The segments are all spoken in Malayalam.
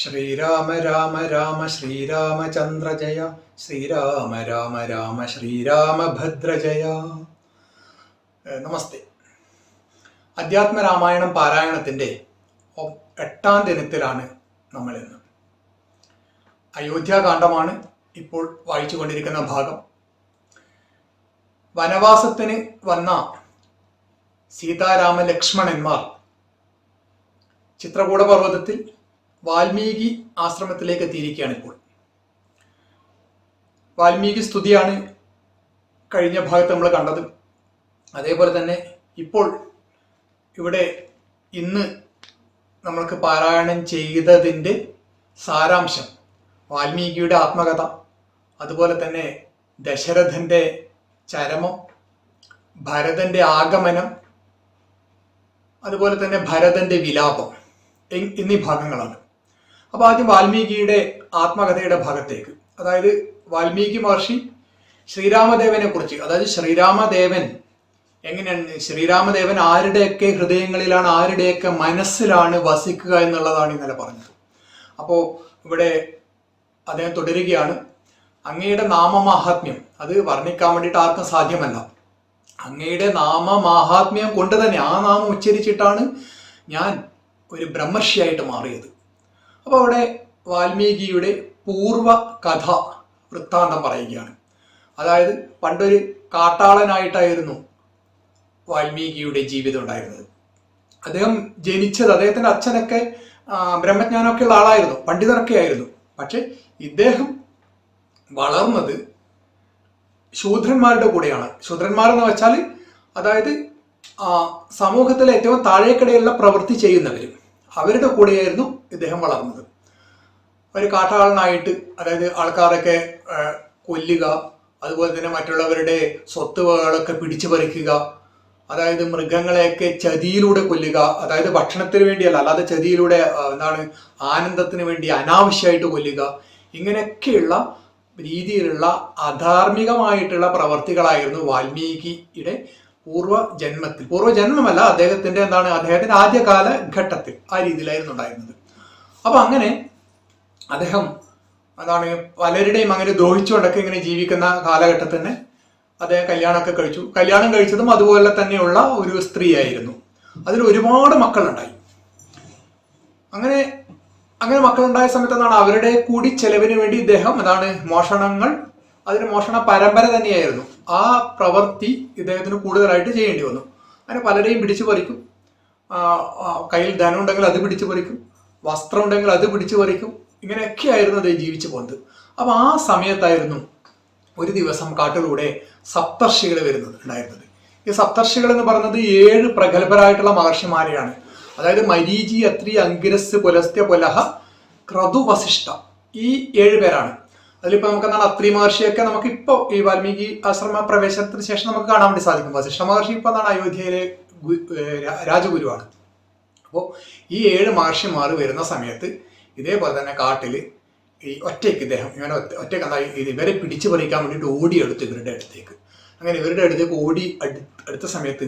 ശ്രീരാമ രാമ രാമ ശ്രീരാമചന്ദ്ര ജയ ശ്രീരാമ രാമ രാമ ശ്രീരാമഭദ്ര ജയ. നമസ്തേ. അധ്യാത്മരാമായണം പാരായണത്തിൻ്റെ 8ാം ദിനത്തിലാണ് നമ്മൾ ഇന്ന്. അയോധ്യാകാന്ഡമാണ് ഇപ്പോൾ വായിച്ചുകൊണ്ടിരിക്കുന്ന ഭാഗം. വനവാസത്തിന് വന്ന സീതാരാമ ലക്ഷ്മണന്മാർ ചിത്രകൂട പർവ്വതത്തിൽ വാൽമീകി ആശ്രമത്തിലേക്ക് എത്തിയിരിക്കുകയാണ്. ഇപ്പോൾ വാൽമീകി സ്തുതിയാണ് കഴിഞ്ഞ ഭാഗത്ത് നമ്മൾ കണ്ടത്. അതേപോലെ തന്നെ ഇപ്പോൾ ഇവിടെ ഇന്ന് നമ്മൾക്ക് പാരായണം ചെയ്തതിൻ്റെ സാരാംശം വാൽമീകിയുടെ ആത്മകഥ, അതുപോലെ തന്നെ ദശരഥൻ്റെ ചരമം, ഭരതൻ്റെ ആഗമനം, അതുപോലെ തന്നെ ഭരതൻ്റെ വിലാപം എന്നീ ഭാഗങ്ങളാണ്. അപ്പോൾ ആദ്യം വാൽമീകിയുടെ ആത്മകഥയുടെ ഭാഗത്തേക്ക്, അതായത് വാൽമീകി മഹർഷി ശ്രീരാമദേവനെ കുറിച്ച്, അതായത് ശ്രീരാമദേവൻ എങ്ങനെയാണ്, ശ്രീരാമദേവൻ ആരുടെയൊക്കെ ഹൃദയങ്ങളിലാണ്, ആരുടെയൊക്കെ മനസ്സിലാണ് വസിക്കുക എന്നുള്ളതാണ് ഇന്നലെ പറഞ്ഞത്. അപ്പോൾ ഇവിടെ അദ്ദേഹം തുടരുകയാണ്. അങ്ങയുടെ നാമമാഹാത്മ്യം അത് വർണ്ണിക്കാൻ വേണ്ടിയിട്ട് ആർക്കും സാധ്യമല്ല. അങ്ങയുടെ നാമമാഹാത്മ്യം കൊണ്ട് തന്നെ ആ നാമം ഉച്ചരിച്ചിട്ടാണ് ഞാൻ ഒരു ബ്രഹ്മർഷിയായിട്ട് മാറിയത്. അപ്പോൾ അവിടെ വാൽമീകിയുടെ പൂർവ കഥ വൃത്താന്തം പറയുകയാണ്. അതായത് പണ്ടൊരു കാട്ടാളനായിട്ടായിരുന്നു വാൽമീകിയുടെ ജീവിതം ഉണ്ടായിരുന്നത്. അദ്ദേഹം ജനിച്ചത്, അദ്ദേഹത്തിൻ്റെ അച്ഛനൊക്കെ ബ്രഹ്മജ്ഞാനമൊക്കെ ഉള്ള ആളായിരുന്നു, പണ്ഡിതരൊക്കെ ആയിരുന്നു. പക്ഷെ ഇദ്ദേഹം വളർന്നത് ശൂദ്രന്മാരുടെ കൂടെയാണ്. ശൂദ്രന്മാരെന്ന് വെച്ചാൽ അതായത് സമൂഹത്തിലെ ഏറ്റവും താഴേക്കിടയിലുള്ള പ്രവൃത്തി ചെയ്യുന്നവർ, അവരുടെ കൂടെയായിരുന്നു ഇദ്ദേഹം വളർന്നത്. ഒരു കാട്ടാളനായിട്ട്, അതായത് ആൾക്കാരൊക്കെ കൊല്ലുക, അതുപോലെ തന്നെ മറ്റുള്ളവരുടെ സ്വത്തുവകളൊക്കെ പിടിച്ചു പറിക്കുക, അതായത് മൃഗങ്ങളെയൊക്കെ ചതിയിലൂടെ കൊല്ലുക, അതായത് ഭക്ഷണത്തിന് വേണ്ടിയല്ല, അല്ലാതെ ചതിയിലൂടെ ആനന്ദത്തിന് വേണ്ടി അനാവശ്യമായിട്ട് കൊല്ലുക, ഇങ്ങനെയൊക്കെയുള്ള രീതിയിലുള്ള അധാർമികമായിട്ടുള്ള പ്രവർത്തികളായിരുന്നു വാൽമീകിയുടെ പൂർവ്വജന്മമല്ല, അദ്ദേഹത്തിന്റെ അദ്ദേഹത്തിന്റെ ആദ്യകാല ഘട്ടത്തിൽ ആ രീതിയിലായിരുന്നു ഉണ്ടായിരുന്നത്. അപ്പൊ അങ്ങനെ അദ്ദേഹം പലരുടെയും അങ്ങനെ ദ്രോഹിച്ചുകൊണ്ടൊക്കെ ഇങ്ങനെ ജീവിക്കുന്ന കാലഘട്ടത്തിൽ തന്നെ അദ്ദേഹം കല്യാണമൊക്കെ കഴിച്ചു. കല്യാണം കഴിച്ചതും അതുപോലെ തന്നെയുള്ള ഒരു സ്ത്രീയായിരുന്നു. അതിൽ ഒരുപാട് മക്കളുണ്ടായി. അങ്ങനെ മക്കളുണ്ടായ സമയത്ത് അവരുടെ കൂടി ചെലവിന് വേണ്ടി ഇദ്ദേഹം മോഷണങ്ങൾ, അതിന് മോഷണ പരമ്പര തന്നെയായിരുന്നു. ആ പ്രവൃത്തി ഇദ്ദേഹത്തിന് കൂടുതലായിട്ട് ചെയ്യേണ്ടി വന്നു. അങ്ങനെ പലരെയും പിടിച്ചു പറിക്കും. കയ്യിൽ ധനം ഉണ്ടെങ്കിൽ അത് പിടിച്ചു പറിക്കും, വസ്ത്രം ഉണ്ടെങ്കിൽ അത് പിടിച്ചു പറിക്കും. ഇങ്ങനെയൊക്കെ ആയിരുന്നു അദ്ദേഹം ജീവിച്ചു പോകുന്നത്. അപ്പൊ ആ സമയത്തായിരുന്നു ഒരു ദിവസം കാട്ടിലൂടെ സപ്തർഷികൾ ഉണ്ടായിരുന്നത്. ഈ സപ്തർഷികൾ എന്ന് പറയുന്നത് 7 പ്രഗത്ഭരായിട്ടുള്ള മഹർഷിമാരെയാണ്. അതായത് മരീചി, അത്രി, അങ്കിരസ്, പുലസ്ത്യ, പുലഹ, ക്രതു, വസിഷ്ഠ, ഈ 7 പേരാണ്. അതിലിപ്പോൾ നമുക്ക് അത്രി മഹർഷിയൊക്കെ നമുക്കിപ്പോൾ ഈ വാൽമീകി ആശ്രമ പ്രവേശനത്തിന് ശേഷം നമുക്ക് കാണാൻ വേണ്ടി സാധിക്കും. വസിഷ്ഠ മഹർഷി ഇപ്പോൾ അയോധ്യയിലെ രാജഗുരുവാണ്. അപ്പോൾ ഈ 7 മഹർഷിമാർ വരുന്ന സമയത്ത് ഇതേപോലെ തന്നെ കാട്ടിൽ ഈ ഒറ്റയ്ക്ക് ഇദ്ദേഹം ഇവരെ പിടിച്ചു പറിക്കാൻ വേണ്ടിയിട്ട് ഓടിയെടുത്തു ഇവരുടെ അടുത്തേക്ക്. അങ്ങനെ ഇവരുടെ അടുത്തേക്ക് അടുത്ത സമയത്ത്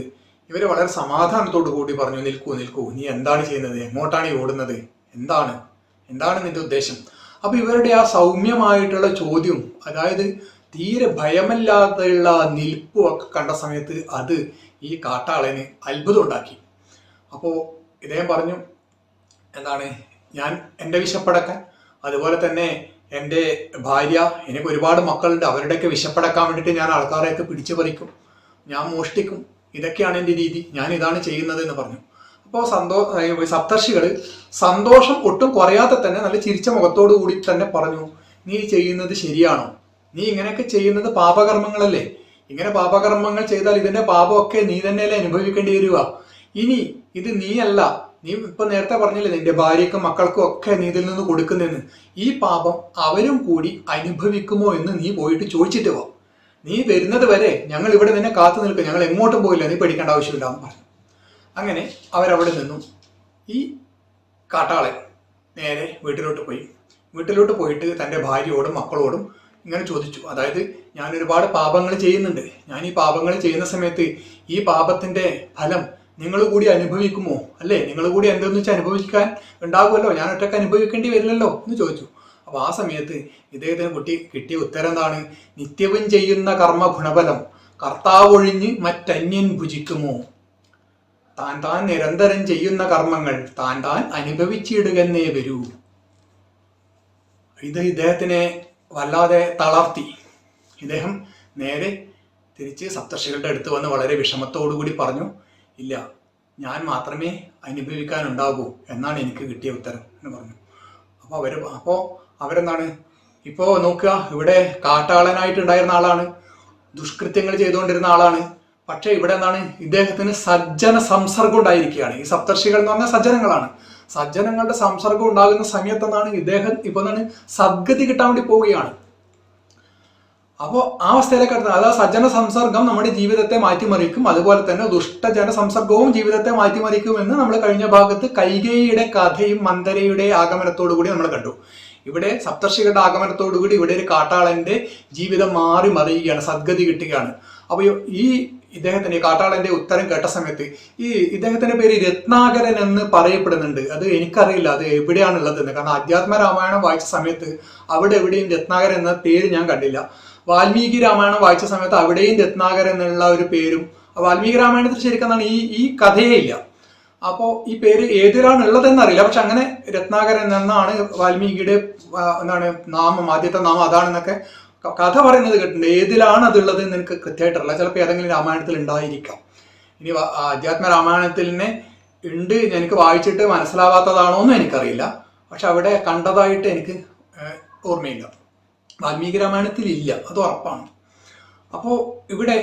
ഇവര് വളരെ സമാധാനത്തോടു കൂടി പറഞ്ഞു, നിൽക്കൂ, നീ എന്താണ് ചെയ്യുന്നത്, എങ്ങോട്ടാണ് ഈ ഓടുന്നത്, എന്താണ് നിന്റെ ഉദ്ദേശം? അപ്പൊ ഇവരുടെ ആ സൗമ്യമായിട്ടുള്ള ചോദ്യം, അതായത് തീരെ ഭയമല്ലാതെയുള്ള നിൽപ്പും ഒക്കെ കണ്ട സമയത്ത് അത് ഈ കാട്ടാളന് അത്ഭുതം ഉണ്ടാക്കി. അപ്പോൾ ഇദ്ദേഹം പറഞ്ഞു, ഞാൻ എൻ്റെ വിശപ്പടക്കാൻ, അതുപോലെ തന്നെ എൻ്റെ ഭാര്യ, എനിക്ക് ഒരുപാട് മക്കളുണ്ട്, അവരുടെയൊക്കെ വിശപ്പടക്കാൻ വേണ്ടിയിട്ട് ഞാൻ ആൾക്കാരെയൊക്കെ പിടിച്ചു പറിക്കും, ഞാൻ മോഷ്ടിക്കും, ഇതൊക്കെയാണ് എൻ്റെ രീതി, ഞാൻ ഇതാണ് ചെയ്യുന്നത് എന്ന് പറഞ്ഞു. അപ്പോൾ സപ്തർഷികൾ സന്തോഷം ഒട്ടും കുറയാതെ തന്നെ നല്ല ചിരിച്ച മുഖത്തോടു കൂടി തന്നെ പറഞ്ഞു, നീ ചെയ്യുന്നത് ശരിയാണോ? നീ ഇങ്ങനെയൊക്കെ ചെയ്യുന്നത് പാപകർമ്മങ്ങളല്ലേ? ഇങ്ങനെ പാപകർമ്മങ്ങൾ ചെയ്താൽ ഇതിന്റെ പാപമൊക്കെ നീ തന്നെയല്ലേ അനുഭവിക്കേണ്ടി വരിക. ഇനി ഇത് നീയല്ല, നീ ഇപ്പൊ നേരത്തെ പറഞ്ഞില്ലേ നിന്റെ ഭാര്യക്കും മക്കൾക്കും ഒക്കെ നീ ഇതിൽ നിന്ന് കൊടുക്കുന്നെന്ന്, ഈ പാപം അവരും കൂടി അനുഭവിക്കുമോ എന്ന് നീ പോയിട്ട് ചോദിച്ചിട്ട് പോ. നീ വരുന്നത് വരെ ഞങ്ങൾ ഇവിടെ നിന്നെ കാത്തു നിൽക്കും, ഞങ്ങൾ എങ്ങോട്ടും പോയില്ല, നീ പേടിക്കേണ്ട ആവശ്യമില്ല എന്ന് പറഞ്ഞു. അങ്ങനെ അവരവിടെ നിന്നും ഈ കാട്ടാളൻ നേരെ വീട്ടിലോട്ട് പോയിട്ട് തൻ്റെ ഭാര്യയോടും മക്കളോടും ഇങ്ങനെ ചോദിച്ചു, അതായത് ഞാൻ ഒരുപാട് പാപങ്ങൾ ചെയ്യുന്നുണ്ട്, ഞാൻ ഈ പാപങ്ങൾ ചെയ്യുന്ന സമയത്ത് ഈ പാപത്തിന്റെ ഫലം നിങ്ങൾ കൂടി അനുഭവിക്കുമോ? അല്ലേ, നിങ്ങൾ കൂടി എന്തെന്ന് വെച്ചാൽ അനുഭവിക്കാൻ ഉണ്ടാകുമല്ലോ, ഞാൻ ഒറ്റയ്ക്ക് അനുഭവിക്കേണ്ടി വരില്ലല്ലോ എന്ന് ചോദിച്ചു. അപ്പോൾ ആ സമയത്ത് ഇദ്ദേഹത്തിന് കിട്ടിയ ഉത്തരം എന്താണ്? നിത്യവും ചെയ്യുന്ന കർമ്മ ഗുണഫലം കർത്താവൊഴിഞ്ഞ് മറ്റന്യൻ ഭുജിക്കുമോ? താൻ നിരന്തരം ചെയ്യുന്ന കർമ്മങ്ങൾ താൻ അനുഭവിച്ചിടുകന്നേ വരൂ. ഇത് ഇദ്ദേഹത്തിനെ വല്ലാതെ തളർത്തി. ഇദ്ദേഹം നേരെ തിരിച്ച് സപ്തർഷികളുടെ അടുത്ത് വന്ന് വളരെ വിഷമത്തോടുകൂടി പറഞ്ഞു, ഇല്ല, ഞാൻ മാത്രമേ അനുഭവിക്കാനുണ്ടാകൂ എന്നാണ് എനിക്ക് കിട്ടിയ ഉത്തരം എന്ന് പറഞ്ഞു. അപ്പോൾ അവരെന്താണ്, ഇപ്പോൾ നോക്കുക, ഇവിടെ കാട്ടാളനായിട്ടുണ്ടായിരുന്ന ആളാണ്, ദുഷ്കൃത്യങ്ങൾ ചെയ്തുകൊണ്ടിരുന്ന ആളാണ്. പക്ഷേ ഇവിടെ എന്താണ്, ഇദ്ദേഹത്തിന് സജ്ജന സംസർഗം ഉണ്ടായിരിക്കുകയാണ്. ഈ സപ്തർഷികൾ എന്ന് പറഞ്ഞാൽ സജ്ജനങ്ങളാണ്. സജ്ജനങ്ങളുടെ സംസർഗം ഉണ്ടാകുന്ന സമയത്ത് എന്താണ്, ഇദ്ദേഹം ഇപ്പോൾ എന്താണ് സദ്ഗതി കിട്ടാൻ വേണ്ടി പോവുകയാണ്. അപ്പോൾ ആ അവസ്ഥയിലേക്ക് അടുത്തത്, അതായത് സജ്ജന സംസർഗം നമ്മുടെ ജീവിതത്തെ മാറ്റിമറിക്കും, അതുപോലെ തന്നെ ദുഷ്ടജന സംസർഗവും ജീവിതത്തെ മാറ്റിമറിക്കും എന്ന് നമ്മൾ കഴിഞ്ഞ ഭാഗത്ത് കൈകേയിയുടെ കഥയും മന്ദരയുടെ ആഗമനത്തോടു കൂടി നമ്മൾ കണ്ടു. ഇവിടെ സപ്തർഷികളുടെ ആഗമനത്തോടുകൂടി ഇവിടെ ഒരു കാട്ടാളന്റെ ജീവിതം മാറി മറിയുകയാണ്, സദ്ഗതി കിട്ടുകയാണ്. അപ്പോൾ ഈ ഇദ്ദേഹത്തിന്റെ കാട്ടാളന്റെ ഉത്തരം കേട്ട സമയത്ത് ഇദ്ദേഹത്തിന്റെ പേര് രത്നാകരൻ എന്ന് പറയപ്പെടുന്നുണ്ട്. അത് എനിക്കറിയില്ല അത് എവിടെയാണുള്ളത് എന്ന്, കാരണം അധ്യാത്മ രാമായണം വായിച്ച സമയത്ത് അവിടെ എവിടെയും രത്നാകരൻ എന്ന പേര് ഞാൻ കണ്ടില്ല. വാൽമീകി രാമായണം വായിച്ച സമയത്ത് അവിടെയും രത്നാകരൻ എന്നുള്ള ഒരു പേരും, വാൽമീകി രാമായണത്തിൽ ശരിക്കും ഈ കഥയേ ഇല്ല. അപ്പോൾ ഈ പേര് ഏതിലാണ് ഉള്ളതെന്ന് അറിയില്ല. പക്ഷെ അങ്ങനെ രത്നാകരൻ എന്നാണ് വാൽമീകിയുടെ നാമം, ആദ്യത്തെ നാമം അതാണെന്നൊക്കെ കഥ പറയുന്നത് കേട്ടിട്ടുണ്ട്. ഏതിലാണ് അതുള്ളത് എന്ന് എനിക്ക് കൃത്യമായിട്ടറിയില്ല. ചിലപ്പോൾ ഏതെങ്കിലും രാമായണത്തിൽ ഉണ്ടായിരിക്കാം. ഇനി അധ്യാത്മ രാമായണത്തിനെ ഉണ്ട് എനിക്ക് വായിച്ചിട്ട് മനസ്സിലാവാത്തതാണോ എന്നും എനിക്കറിയില്ല. പക്ഷെ അവിടെ കണ്ടതായിട്ട് എനിക്ക് ഓർമ്മയില്ല. വാൽമീകി രാമായണത്തിൽ ഇല്ല, അത് ഉറപ്പാണ്. അപ്പോൾ ഇവിടെ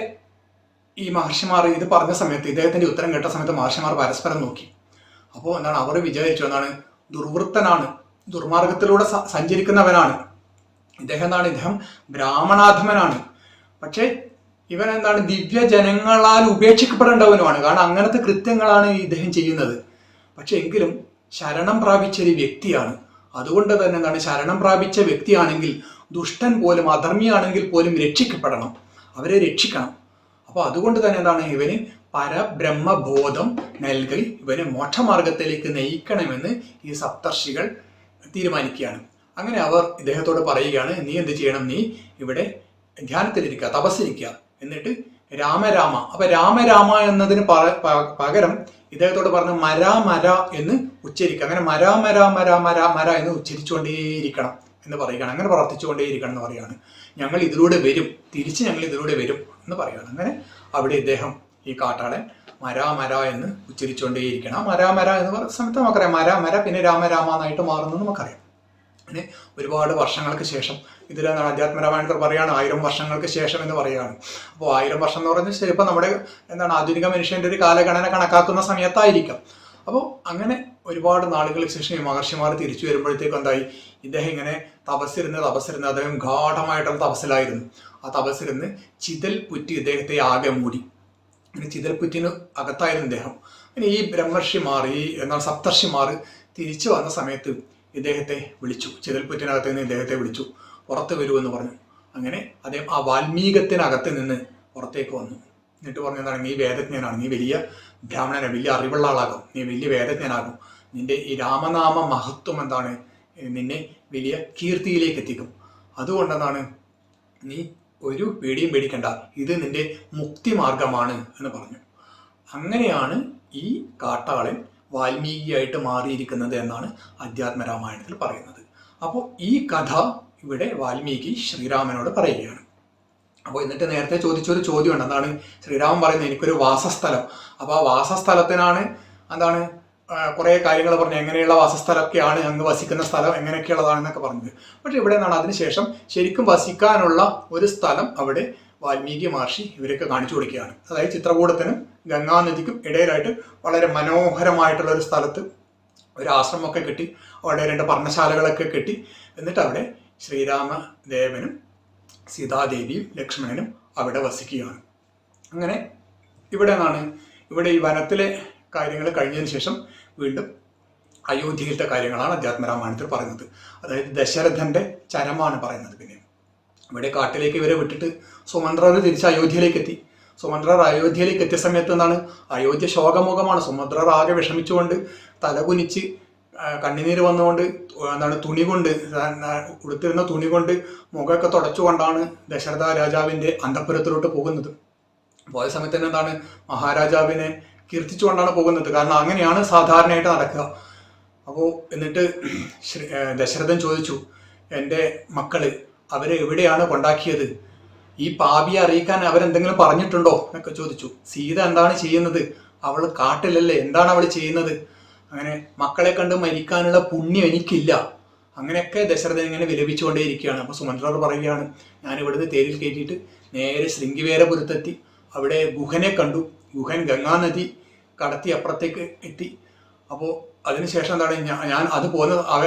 ഈ മഹർഷിമാർ ഇത് പറഞ്ഞ സമയത്ത്, ഇദ്ദേഹത്തിന്റെ ഉത്തരം കേട്ട സമയത്ത് മഹർഷിമാർ പരസ്പരം നോക്കി. അപ്പോൾ അവർ വിചാരിച്ചു ദുർവൃത്തനാണ്, ദുർമാർഗത്തിലൂടെ സഞ്ചരിക്കുന്നവനാണ് ഇദ്ദേഹം ബ്രാഹ്മണാധമനാണ്. പക്ഷേ ഇവൻ ദിവ്യജനങ്ങളാൽ ഉപേക്ഷിക്കപ്പെടേണ്ടവനുമാണ്. കാരണം അങ്ങനത്തെ കൃത്യങ്ങളാണ് ഇദ്ദേഹം ചെയ്യുന്നത്. പക്ഷെ എങ്കിലും ശരണം പ്രാപിച്ച ഒരു വ്യക്തിയാണ്. അതുകൊണ്ട് തന്നെ ശരണം പ്രാപിച്ച വ്യക്തിയാണെങ്കിൽ ദുഷ്ടൻ പോലും അധർമ്മിയാണെങ്കിൽ പോലും രക്ഷിക്കപ്പെടണം, അവരെ രക്ഷിക്കണം. അപ്പോൾ അതുകൊണ്ട് തന്നെ ഇവന് പരബ്രഹ്മബോധം നൽകി ഇവനെ മോക്ഷമാർഗത്തിലേക്ക് നയിക്കണമെന്ന് ഈ സപ്തർഷികൾ തീരുമാനിക്കുകയാണ്. അങ്ങനെ അവർ ഇദ്ദേഹത്തോട് പറയുകയാണ്, നീ എന്ത് ചെയ്യണം, നീ ഇവിടെ ധ്യാനത്തിലിരിക്കുക, തപസ്സിരിക്കുക, എന്നിട്ട് രാമരാമ. അപ്പൊ രാമരാമ എന്നതിന് പകരം ഇദ്ദേഹത്തോട് പറഞ്ഞ് മര എന്ന് ഉച്ചരിക്കുക. അങ്ങനെ മര എന്ന് ഉച്ചരിച്ചുകൊണ്ടേയിരിക്കണം എന്ന് പറയുകയാണ്. അങ്ങനെ പ്രവർത്തിച്ചുകൊണ്ടേയിരിക്കണം എന്ന് പറയുകയാണ്. ഞങ്ങൾ ഇതിലൂടെ വരും, തിരിച്ച് ഞങ്ങൾ ഇതിലൂടെ വരും എന്ന് പറയുകയാണ്. അങ്ങനെ അവിടെ ഇദ്ദേഹം ഈ കാട്ടാളൻ മര എന്ന് ഉച്ചരിച്ചുകൊണ്ടേയിരിക്കണം. മര എന്ന് പറയുന്ന സമയത്ത് നമുക്കറിയാം മര പിന്നെ രാമ എന്നായിട്ട് മാറുന്നത് നമുക്കറിയാം. അങ്ങനെ ഒരുപാട് വർഷങ്ങൾക്ക് ശേഷം, ഇതിലാണ് അധ്യാത്മരാമായണത്തിൽ പറയുകയാണ് 1000 വർഷങ്ങൾക്ക് ശേഷം എന്ന് പറയുകയാണ്. അപ്പോൾ 1000 വർഷം എന്ന് പറയുന്നത് ചിലപ്പോൾ നമ്മുടെ ആധുനിക മനുഷ്യന്റെ ഒരു കാലഗണന കണക്കാക്കുന്ന സമയത്തായിരിക്കാം. അപ്പോൾ അങ്ങനെ ഒരുപാട് നാളുകൾക്ക് ശേഷം ഈ മഹർഷിമാർ തിരിച്ചു വരുമ്പോഴത്തേക്കും ഇദ്ദേഹം ഇങ്ങനെ തപസ്സിരുന്ന് അദ്ദേഹം ഗാഠമായിട്ടുള്ള തപസ്സിലായിരുന്നു. ആ തപസ്സിരുന്ന് ചിതൽ പുറ്റി ഇദ്ദേഹത്തെ ആകെ മൂടി. അങ്ങനെ ചിതൽ പുറ്റിന് അകത്തായിരുന്നു ഇദ്ദേഹം. അങ്ങനെ ഈ ബ്രഹ്മർഷിമാർ സപ്തർഷിമാർ തിരിച്ചു വന്ന സമയത്ത് ഇദ്ദേഹത്തെ വിളിച്ചു, ചിതൽപുറ്റിനകത്ത് നിന്ന് ഇദ്ദേഹത്തെ വിളിച്ചു, പുറത്ത് വരുമെന്ന് പറഞ്ഞു. അങ്ങനെ അദ്ദേഹം ആ വാൽമീകത്തിനകത്ത് നിന്ന് പുറത്തേക്ക് വന്നു. എന്നിട്ട് പറഞ്ഞു, നീ വേദജ്ഞനാണ്, നീ വലിയ ബ്രാഹ്മണനാണ്, വലിയ അറിവുള്ള ആളാകും, നീ വലിയ വേദജ്ഞനാകും, നിന്റെ ഈ രാമനാമ മഹത്വം നിന്നെ വലിയ കീർത്തിയിലേക്ക് എത്തിക്കും. അതുകൊണ്ടെന്താണ് നീ ഒരു പേടിയും പേടിക്കണ്ട, ഇത് നിന്റെ മുക്തി മാർഗമാണ് എന്ന് പറഞ്ഞു. അങ്ങനെയാണ് ഈ കാട്ടാളൻ വാൽമീകിയായിട്ട് മാറിയിരിക്കുന്നത് എന്നാണ് അധ്യാത്മരാമായണത്തിൽ പറയുന്നത്. അപ്പോൾ ഈ കഥ ഇവിടെ വാൽമീകി ശ്രീരാമനോട് പറയുകയാണ്. അപ്പോൾ എന്നിട്ട് നേരത്തെ ചോദിച്ചൊരു ചോദ്യമുണ്ട്, എന്താണ് ശ്രീരാമൻ പറയുന്നത്, എനിക്കൊരു വാസസ്ഥലം. അപ്പോൾ ആ വാസസ്ഥലത്തിനാണ് കുറേ കാര്യങ്ങൾ പറഞ്ഞു, എങ്ങനെയുള്ള വാസസ്ഥലമൊക്കെയാണ്, അങ്ങ് വസിക്കുന്ന സ്ഥലം എങ്ങനെയൊക്കെയുള്ളതാണെന്നൊക്കെ പറഞ്ഞത്. പക്ഷെ ഇവിടെ അതിനുശേഷം ശരിക്കും വസിക്കാനുള്ള ഒരു സ്ഥലം അവിടെ വാൽമീകി മഹർഷി ഇവരൊക്കെ കാണിച്ചു കൊടുക്കുകയാണ്. അതായത് ചിത്രകൂടത്തിനും ഗംഗാനദിക്കും ഇടയിലായിട്ട് വളരെ മനോഹരമായിട്ടുള്ള ഒരു സ്ഥലത്ത് ഒരു ആശ്രമമൊക്കെ കെട്ടി, അവിടെ 2 പർണശാലകളൊക്കെ കെട്ടി, എന്നിട്ട് അവിടെ ശ്രീരാമദേവനും സീതാദേവിയും ലക്ഷ്മണനും അവിടെ വസിക്കുകയാണ്. അങ്ങനെ ഇവിടെ ഈ വനത്തിലെ കാര്യങ്ങൾ കഴിഞ്ഞതിന് ശേഷം വീണ്ടും അയോധ്യയിലത്തെ കാര്യങ്ങളാണ് അധ്യാത്മരാമായണത്തിൽ പറയുന്നത്. അതായത് ദശരഥന്റെ ചരമാണ് പറയുന്നത്. പിന്നെ ഇവിടെ കാട്ടിലേക്ക് ഇവരെ വിട്ടിട്ട് സുമന്ത്രർ തിരിച്ച് അയോധ്യയിലേക്ക് എത്തി. സുമന്ത്രർ അയോധ്യയിലേക്ക് എത്തിയ സമയത്ത് എന്താണ്, അയോധ്യ ശോകമുഖമാണ്. സുമന്ത്രർ ആകെ വിഷമിച്ചുകൊണ്ട് തലകുനിച്ച് കണ്ണുനീര് വന്നുകൊണ്ട് എന്താണ് തുണി കൊണ്ട് ഉടുത്തിരുന്ന തുണി കൊണ്ട് മുഖമൊക്കെ തുടച്ചുകൊണ്ടാണ് ദശരഥ രാജാവിൻ്റെ അന്തഃപുരത്തിലോട്ട് പോകുന്നത്. പോയ സമയത്ത് തന്നെ എന്താണ്, മഹാരാജാവിനെ കീർത്തിച്ചുകൊണ്ടാണ് പോകുന്നത്. കാരണം അങ്ങനെയാണ് സാധാരണയായിട്ട് നടക്കുക. അപ്പോൾ എന്നിട്ട് ദശരഥൻ ചോദിച്ചു, എൻ്റെ മക്കള് അവരെ എവിടെയാണ് കൊണ്ടാക്കിയത്? ഈ പാപിയെ അറിയിക്കാൻ അവരെന്തെങ്കിലും പറഞ്ഞിട്ടുണ്ടോ എന്നൊക്കെ ചോദിച്ചു. സീത എന്താണ് ചെയ്യുന്നത്? അവൾ കാട്ടിലല്ലേ, എന്താണ് അവൾ ചെയ്യുന്നത്? അങ്ങനെ മക്കളെ കണ്ട് മരിക്കാനുള്ള പുണ്യം എനിക്കില്ല. അങ്ങനെയൊക്കെ ദശരഥൻ ഇങ്ങനെ വിലപിച്ചുകൊണ്ടേയിരിക്കുകയാണ്. അപ്പോൾ സുമന്ത്രർ പറയുകയാണ്, ഞാൻ ഇവിടുന്ന് തേരിൽ കയറ്റിയിട്ട് നേരെ ശൃംഗിവേരപുരത്തെത്തി. അവിടെ ഗുഹനെ കണ്ടു. ഗുഹൻ ഗംഗാനദി കടത്തി അപ്പുറത്തേക്ക് എത്തി. അപ്പോൾ അതിനുശേഷം എന്താണ്, ഞാൻ അത്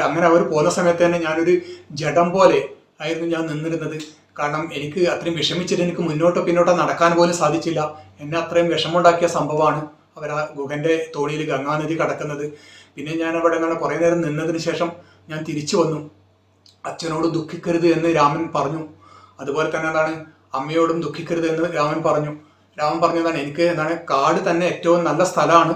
അങ്ങനെ അവർ പോകുന്ന സമയത്ത് തന്നെ ഞാനൊരു ജഡം പോലെ ആയിരുന്നു ഞാൻ നിന്നിരുന്നത്. കാരണം എനിക്ക് അത്രയും വിഷമിച്ചിട്ട് എനിക്ക് മുന്നോട്ടോ പിന്നോട്ടോ നടക്കാൻ പോലും സാധിച്ചില്ല. എന്നെ അത്രയും വിഷമമുണ്ടാക്കിയ സംഭവമാണ് അവർ ആ ഗുഹന്റെ തോണിയിൽ ഗംഗാനദി കടക്കുന്നത്. പിന്നെ ഞാൻ അവിടെ നിന്നാണ് കുറേ നേരം നിന്നതിന് ശേഷം ഞാൻ തിരിച്ചു വന്നു. അച്ഛനോട് ദുഃഖിക്കരുത് എന്ന് രാമൻ പറഞ്ഞു. അതുപോലെ തന്നെ എന്താണ്, അമ്മയോടും ദുഃഖിക്കരുത് എന്ന് രാമൻ പറഞ്ഞു. രാമൻ പറഞ്ഞതാണ്, എനിക്ക് എന്താണ്, കാട് തന്നെ ഏറ്റവും നല്ല സ്ഥലമാണ്,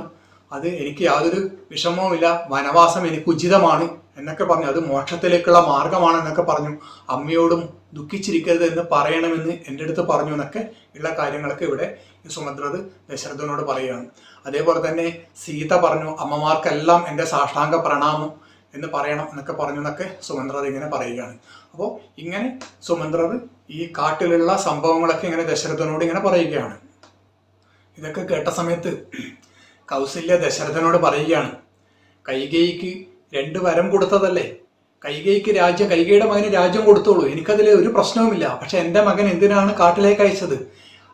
അത് എനിക്ക് യാതൊരു വിഷമവുമില്ല, വനവാസം എനിക്ക് ഉചിതമാണ് എന്നൊക്കെ പറഞ്ഞു. അത് മോക്ഷത്തിലേക്കുള്ള മാർഗമാണ് എന്നൊക്കെ പറഞ്ഞു. അമ്മയോടും ദുഃഖിച്ചിരിക്കരുത് എന്ന് പറയണമെന്ന് എൻ്റെ അടുത്ത് പറഞ്ഞു എന്നൊക്കെ ഉള്ള കാര്യങ്ങളൊക്കെ ഇവിടെ സുമന്ത്രർ ദശരഥനോട് പറയുകയാണ്. അതേപോലെ തന്നെ സീത പറഞ്ഞു, അമ്മമാർക്കെല്ലാം എൻ്റെ സാഷ്ടാംഗ പ്രണാമം എന്ന് പറയണം എന്നൊക്കെ പറഞ്ഞു എന്നൊക്കെ സുമന്ത്രർ ഇങ്ങനെ പറയുകയാണ്. അപ്പോൾ ഇങ്ങനെ സുമന്ത്രർ ഈ കാട്ടിലുള്ള സംഭവങ്ങളൊക്കെ ഇങ്ങനെ ദശരഥനോട് ഇങ്ങനെ പറയുകയാണ്. ഇതൊക്കെ കേട്ട സമയത്ത് കൗസല്യ ദശരഥനോട് പറയുകയാണ്, കൈകേയിക്ക് 2 വരം കൊടുത്തതല്ലേ, കൈകേയിയുടെ മകന് രാജ്യം കൊടുത്തോളൂ, എനിക്കതിൽ ഒരു പ്രശ്നവുമില്ല. പക്ഷെ എൻ്റെ മകൻ എന്തിനാണ് കാട്ടിലേക്ക് അയച്ചത്?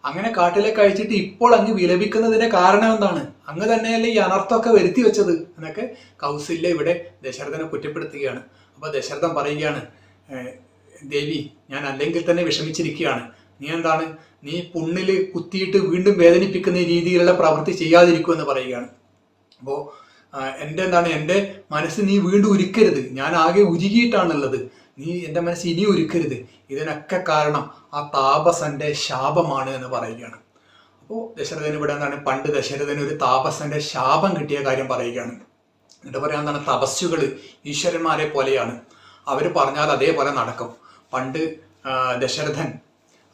അങ്ങനെ കാട്ടിലേക്ക് അയച്ചിട്ട് ഇപ്പോൾ അങ്ങ് വിലപിക്കുന്നതിന്റെ കാരണം എന്താണ്? അങ്ങ് തന്നെയല്ലേ ഈ അനർത്ഥമൊക്കെ വരുത്തി വെച്ചത് എന്നൊക്കെ കൗസല്യ ഇവിടെ ദശരഥനെ കുറ്റപ്പെടുത്തുകയാണ്. അപ്പൊ ദശരഥൻ പറയുകയാണ്, ദേവി, ഞാൻ അല്ലെങ്കിൽ തന്നെ വിഷമിച്ചിരിക്കുകയാണ്. നീ എന്താണ്, നീ പുണ്ണില് കുത്തിയിട്ട് വീണ്ടും വേദനിപ്പിക്കുന്ന രീതിയിലുള്ള പ്രവൃത്തി ചെയ്യാതിരിക്കുമെന്ന് പറയുകയാണ്. അപ്പോൾ എൻ്റെ മനസ്സ് നീ വീണ്ടും ഉരുക്കരുത്, ഞാൻ ആകെ ഉരുകിയിട്ടാണുള്ളത്, നീ എൻ്റെ മനസ്സ് ഇനി ഉരുക്കരുത്, ഇതിനൊക്കെ കാരണം ആ താപസന്റെ ശാപമാണ് എന്ന് പറയുകയാണ്. അപ്പോൾ ദശരഥൻ ഇവിടെ എന്താണ്, പണ്ട് ദശരഥന് ഒരു താപസന്റെ ശാപം കിട്ടിയ കാര്യം പറയുകയാണ്. എന്നിട്ട് പറയാൻ എന്താണ്, തപസ്സുകൾ ഈശ്വരന്മാരെ പോലെയാണ്, അവർ പറഞ്ഞാൽ അതേപോലെ നടക്കും. പണ്ട് ദശരഥൻ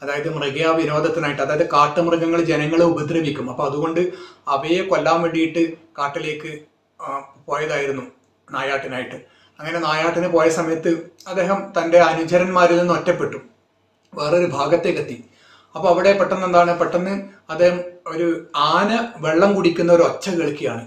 അതായത് മൃഗയ വിനോദത്തിനായിട്ട്, അതായത് കാട്ടുമൃഗങ്ങൾ ജനങ്ങളെ ഉപദ്രവിക്കും, അപ്പൊ അതുകൊണ്ട് അവയെ കൊല്ലാൻ വേണ്ടിയിട്ട് കാട്ടിലേക്ക് പോയതായിരുന്നു നായാട്ടിനായിട്ട്. അങ്ങനെ നായാട്ടിന് പോയ സമയത്ത് അദ്ദേഹം തൻ്റെ അനുചരന്മാരിൽ നിന്ന് ഒറ്റപ്പെട്ടു, വേറൊരു ഭാഗത്തേക്കെത്തി. അപ്പൊ അവിടെ പെട്ടെന്ന് അദ്ദേഹം ഒരു ആന വെള്ളം കുടിക്കുന്ന ഒരു ഒച്ച കേൾക്കുകയാണ്.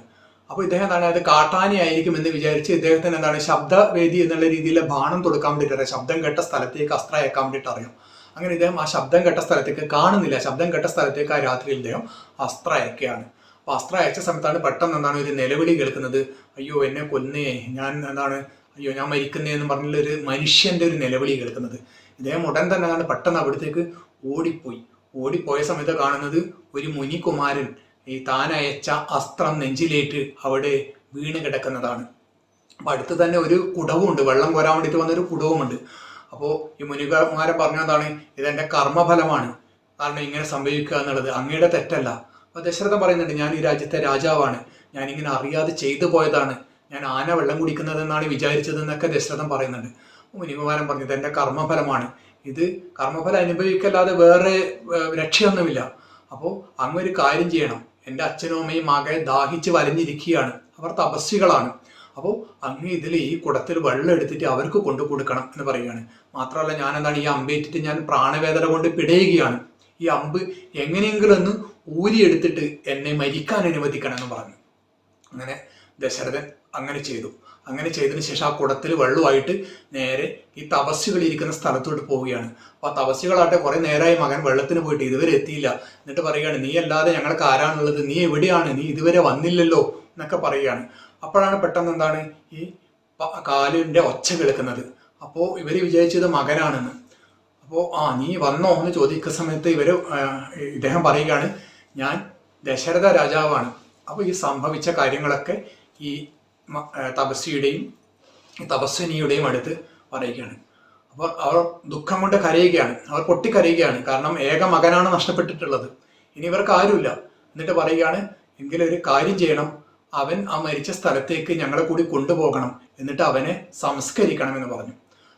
അപ്പൊ ഇദ്ദേഹം എന്താണ്, അത് കാട്ടാനയായിരിക്കും എന്ന് വിചാരിച്ച് ഇദ്ദേഹത്തിന് എന്താണ്, ശബ്ദവേദി എന്നുള്ള രീതിയിൽ ബാണം തൊടുക്കാൻ വേണ്ടിയിട്ട് അറിയാം, ശബ്ദം കേട്ട സ്ഥലത്തേക്ക് അസ്ത്രം അയക്കാൻ വേണ്ടിയിട്ട് അറിയാം. അങ്ങനെ ഇദ്ദേഹം ആ ശബ്ദം കേട്ട സ്ഥലത്തേക്ക്, കാണുന്നില്ല, ശബ്ദം കേട്ട സ്ഥലത്തേക്ക് ആ രാത്രിയിൽ ഇദ്ദേഹം അസ്ത്രം അയക്കുകയാണ്. അപ്പൊ അസ്ത്രം അയച്ച സമയത്താണ് പെട്ടെന്ന് എന്താണ് ഒരു നിലവിളി കേൾക്കുന്നത്, അയ്യോ എന്നെ കൊന്നേ, ഞാൻ എന്താണ്, അയ്യോ ഞാൻ മരിക്കുന്നേ എന്ന് പറഞ്ഞുള്ള ഒരു മനുഷ്യന്റെ ഒരു നിലവിളി കേൾക്കുന്നത്. ഇദ്ദേഹം ഉടൻ തന്നെ എന്താണ് പെട്ടെന്ന് അവിടത്തേക്ക് ഓടിപ്പോയ സമയത്ത് കാണുന്നത് ഒരു മുനികുമാരൻ ഈ താൻ അയച്ച അസ്ത്രം നെഞ്ചിലേറ്റ് അവിടെ വീണ് കിടക്കുന്നതാണ്. അപ്പൊ അടുത്ത് തന്നെ ഒരു കുടവുമുണ്ട്, വെള്ളം കോരാൻ വേണ്ടിയിട്ട് വന്നൊരു കുടവുമുണ്ട്. അപ്പോൾ ഈ മുനികുമാരൻ പറഞ്ഞതാണ്, ഇതെന്റെ കർമ്മഫലമാണ്, കാരണം ഇങ്ങനെ സംഭവിക്കുക എന്നുള്ളത് അങ്ങയുടെ തെറ്റല്ല. അപ്പൊ ദശരഥൻ പറയുന്നുണ്ട്, ഞാൻ ഈ രാജ്യത്തെ രാജാവാണ്, ഞാൻ ഇങ്ങനെ അറിയാതെ ചെയ്തു പോയതാണ്, ഞാൻ ആന വെള്ളം കുടിക്കുന്നതെന്നാണ് വിചാരിച്ചതെന്നൊക്കെ ദശരഥൻ പറയുന്നുണ്ട്. മുനികുമാരൻ പറഞ്ഞു, ഇതെന്റെ കർമ്മഫലമാണ്, ഇത് കർമ്മഫലം അനുഭവിക്കല്ലാതെ വേറെ രക്ഷയൊന്നുമില്ല. അപ്പോൾ അങ്ങ് ഒരു കാര്യം ചെയ്യണം, എൻ്റെ അച്ഛനും അമ്മയും ആകെ ദാഹിച്ച് വലഞ്ഞിരിക്കുകയാണ്, അവർ തപസ്വികളാണ്, അപ്പോൾ അങ്ങ് ഇതിൽ ഈ കുടത്തിൽ വെള്ളം എടുത്തിട്ട് അവർക്ക് കൊണ്ടു കൊടുക്കണം എന്ന് പറയുകയാണ്. മാത്രമല്ല ഞാൻ എന്താണ്, ഈ അമ്പേറ്റിട്ട് ഞാൻ പ്രാണവേദന കൊണ്ട് പിടയുകയാണ്, ഈ അമ്പ് എങ്ങനെയെങ്കിലും ഒന്ന് ഊരിയെടുത്തിട്ട് എന്നെ മരിക്കാൻ അനുവദിക്കണം എന്ന് പറഞ്ഞു. അങ്ങനെ ദശരഥൻ അങ്ങനെ ചെയ്തു. അങ്ങനെ ചെയ്തതിന് ശേഷം ആ കുടത്തിൽ വെള്ളമായിട്ട് നേരെ ഈ തപസ്സുകൾ ഇരിക്കുന്ന സ്ഥലത്തോട്ട് പോവുകയാണ്. അപ്പൊ ആ തപസ്സുകളാട്ടെ കുറെ നേരമായി മകൻ വെള്ളത്തിന് പോയിട്ട് ഇതുവരെ എത്തിയില്ല. എന്നിട്ട് പറയുകയാണ്, നീ അല്ലാതെ ഞങ്ങൾക്ക് ആരാണുള്ളത്, നീ എവിടെയാണ്, നീ ഇതുവരെ വന്നില്ലല്ലോ എന്നൊക്കെ പറയുകയാണ്. അപ്പോഴാണ് പെട്ടെന്ന് എന്താണ് ഈ കാലിന്റെ ഒച്ച കേൾക്കുന്നത്. അപ്പോൾ ഇവര് വിചാരിച്ചത് മകനാണെന്ന്. അപ്പോൾ നീ വന്നോ എന്ന് ചോദിക്കുന്ന സമയത്ത് ഇദ്ദേഹം പറയുകയാണ്, ഞാൻ ദശരഥ രാജാവാണ്. അപ്പോൾ ഈ സംഭവിച്ച കാര്യങ്ങളൊക്കെ ഈ തപസ്വിയുടെയും തപസ്വിനിയുടെയും അടുത്ത് പറയുകയാണ്. അപ്പോൾ അവർ ദുഃഖം കൊണ്ട് കരയുകയാണ്, അവർ പൊട്ടിക്കരയുകയാണ്. കാരണം ഏക മകനാണ് നഷ്ടപ്പെട്ടിട്ടുള്ളത്. ഇനി ഇവർക്ക് ആരുമില്ല. എന്നിട്ട് പറയുകയാണ്, എങ്കിലും ഒരു കാര്യം ചെയ്യണം, അവൻ ആ മരിച്ച സ്ഥലത്തേക്ക് ഞങ്ങളെ കൂടി കൊണ്ടുപോകണം, എന്നിട്ട് അവനെ സംസ്കരിക്കണം എന്ന് പറഞ്ഞു.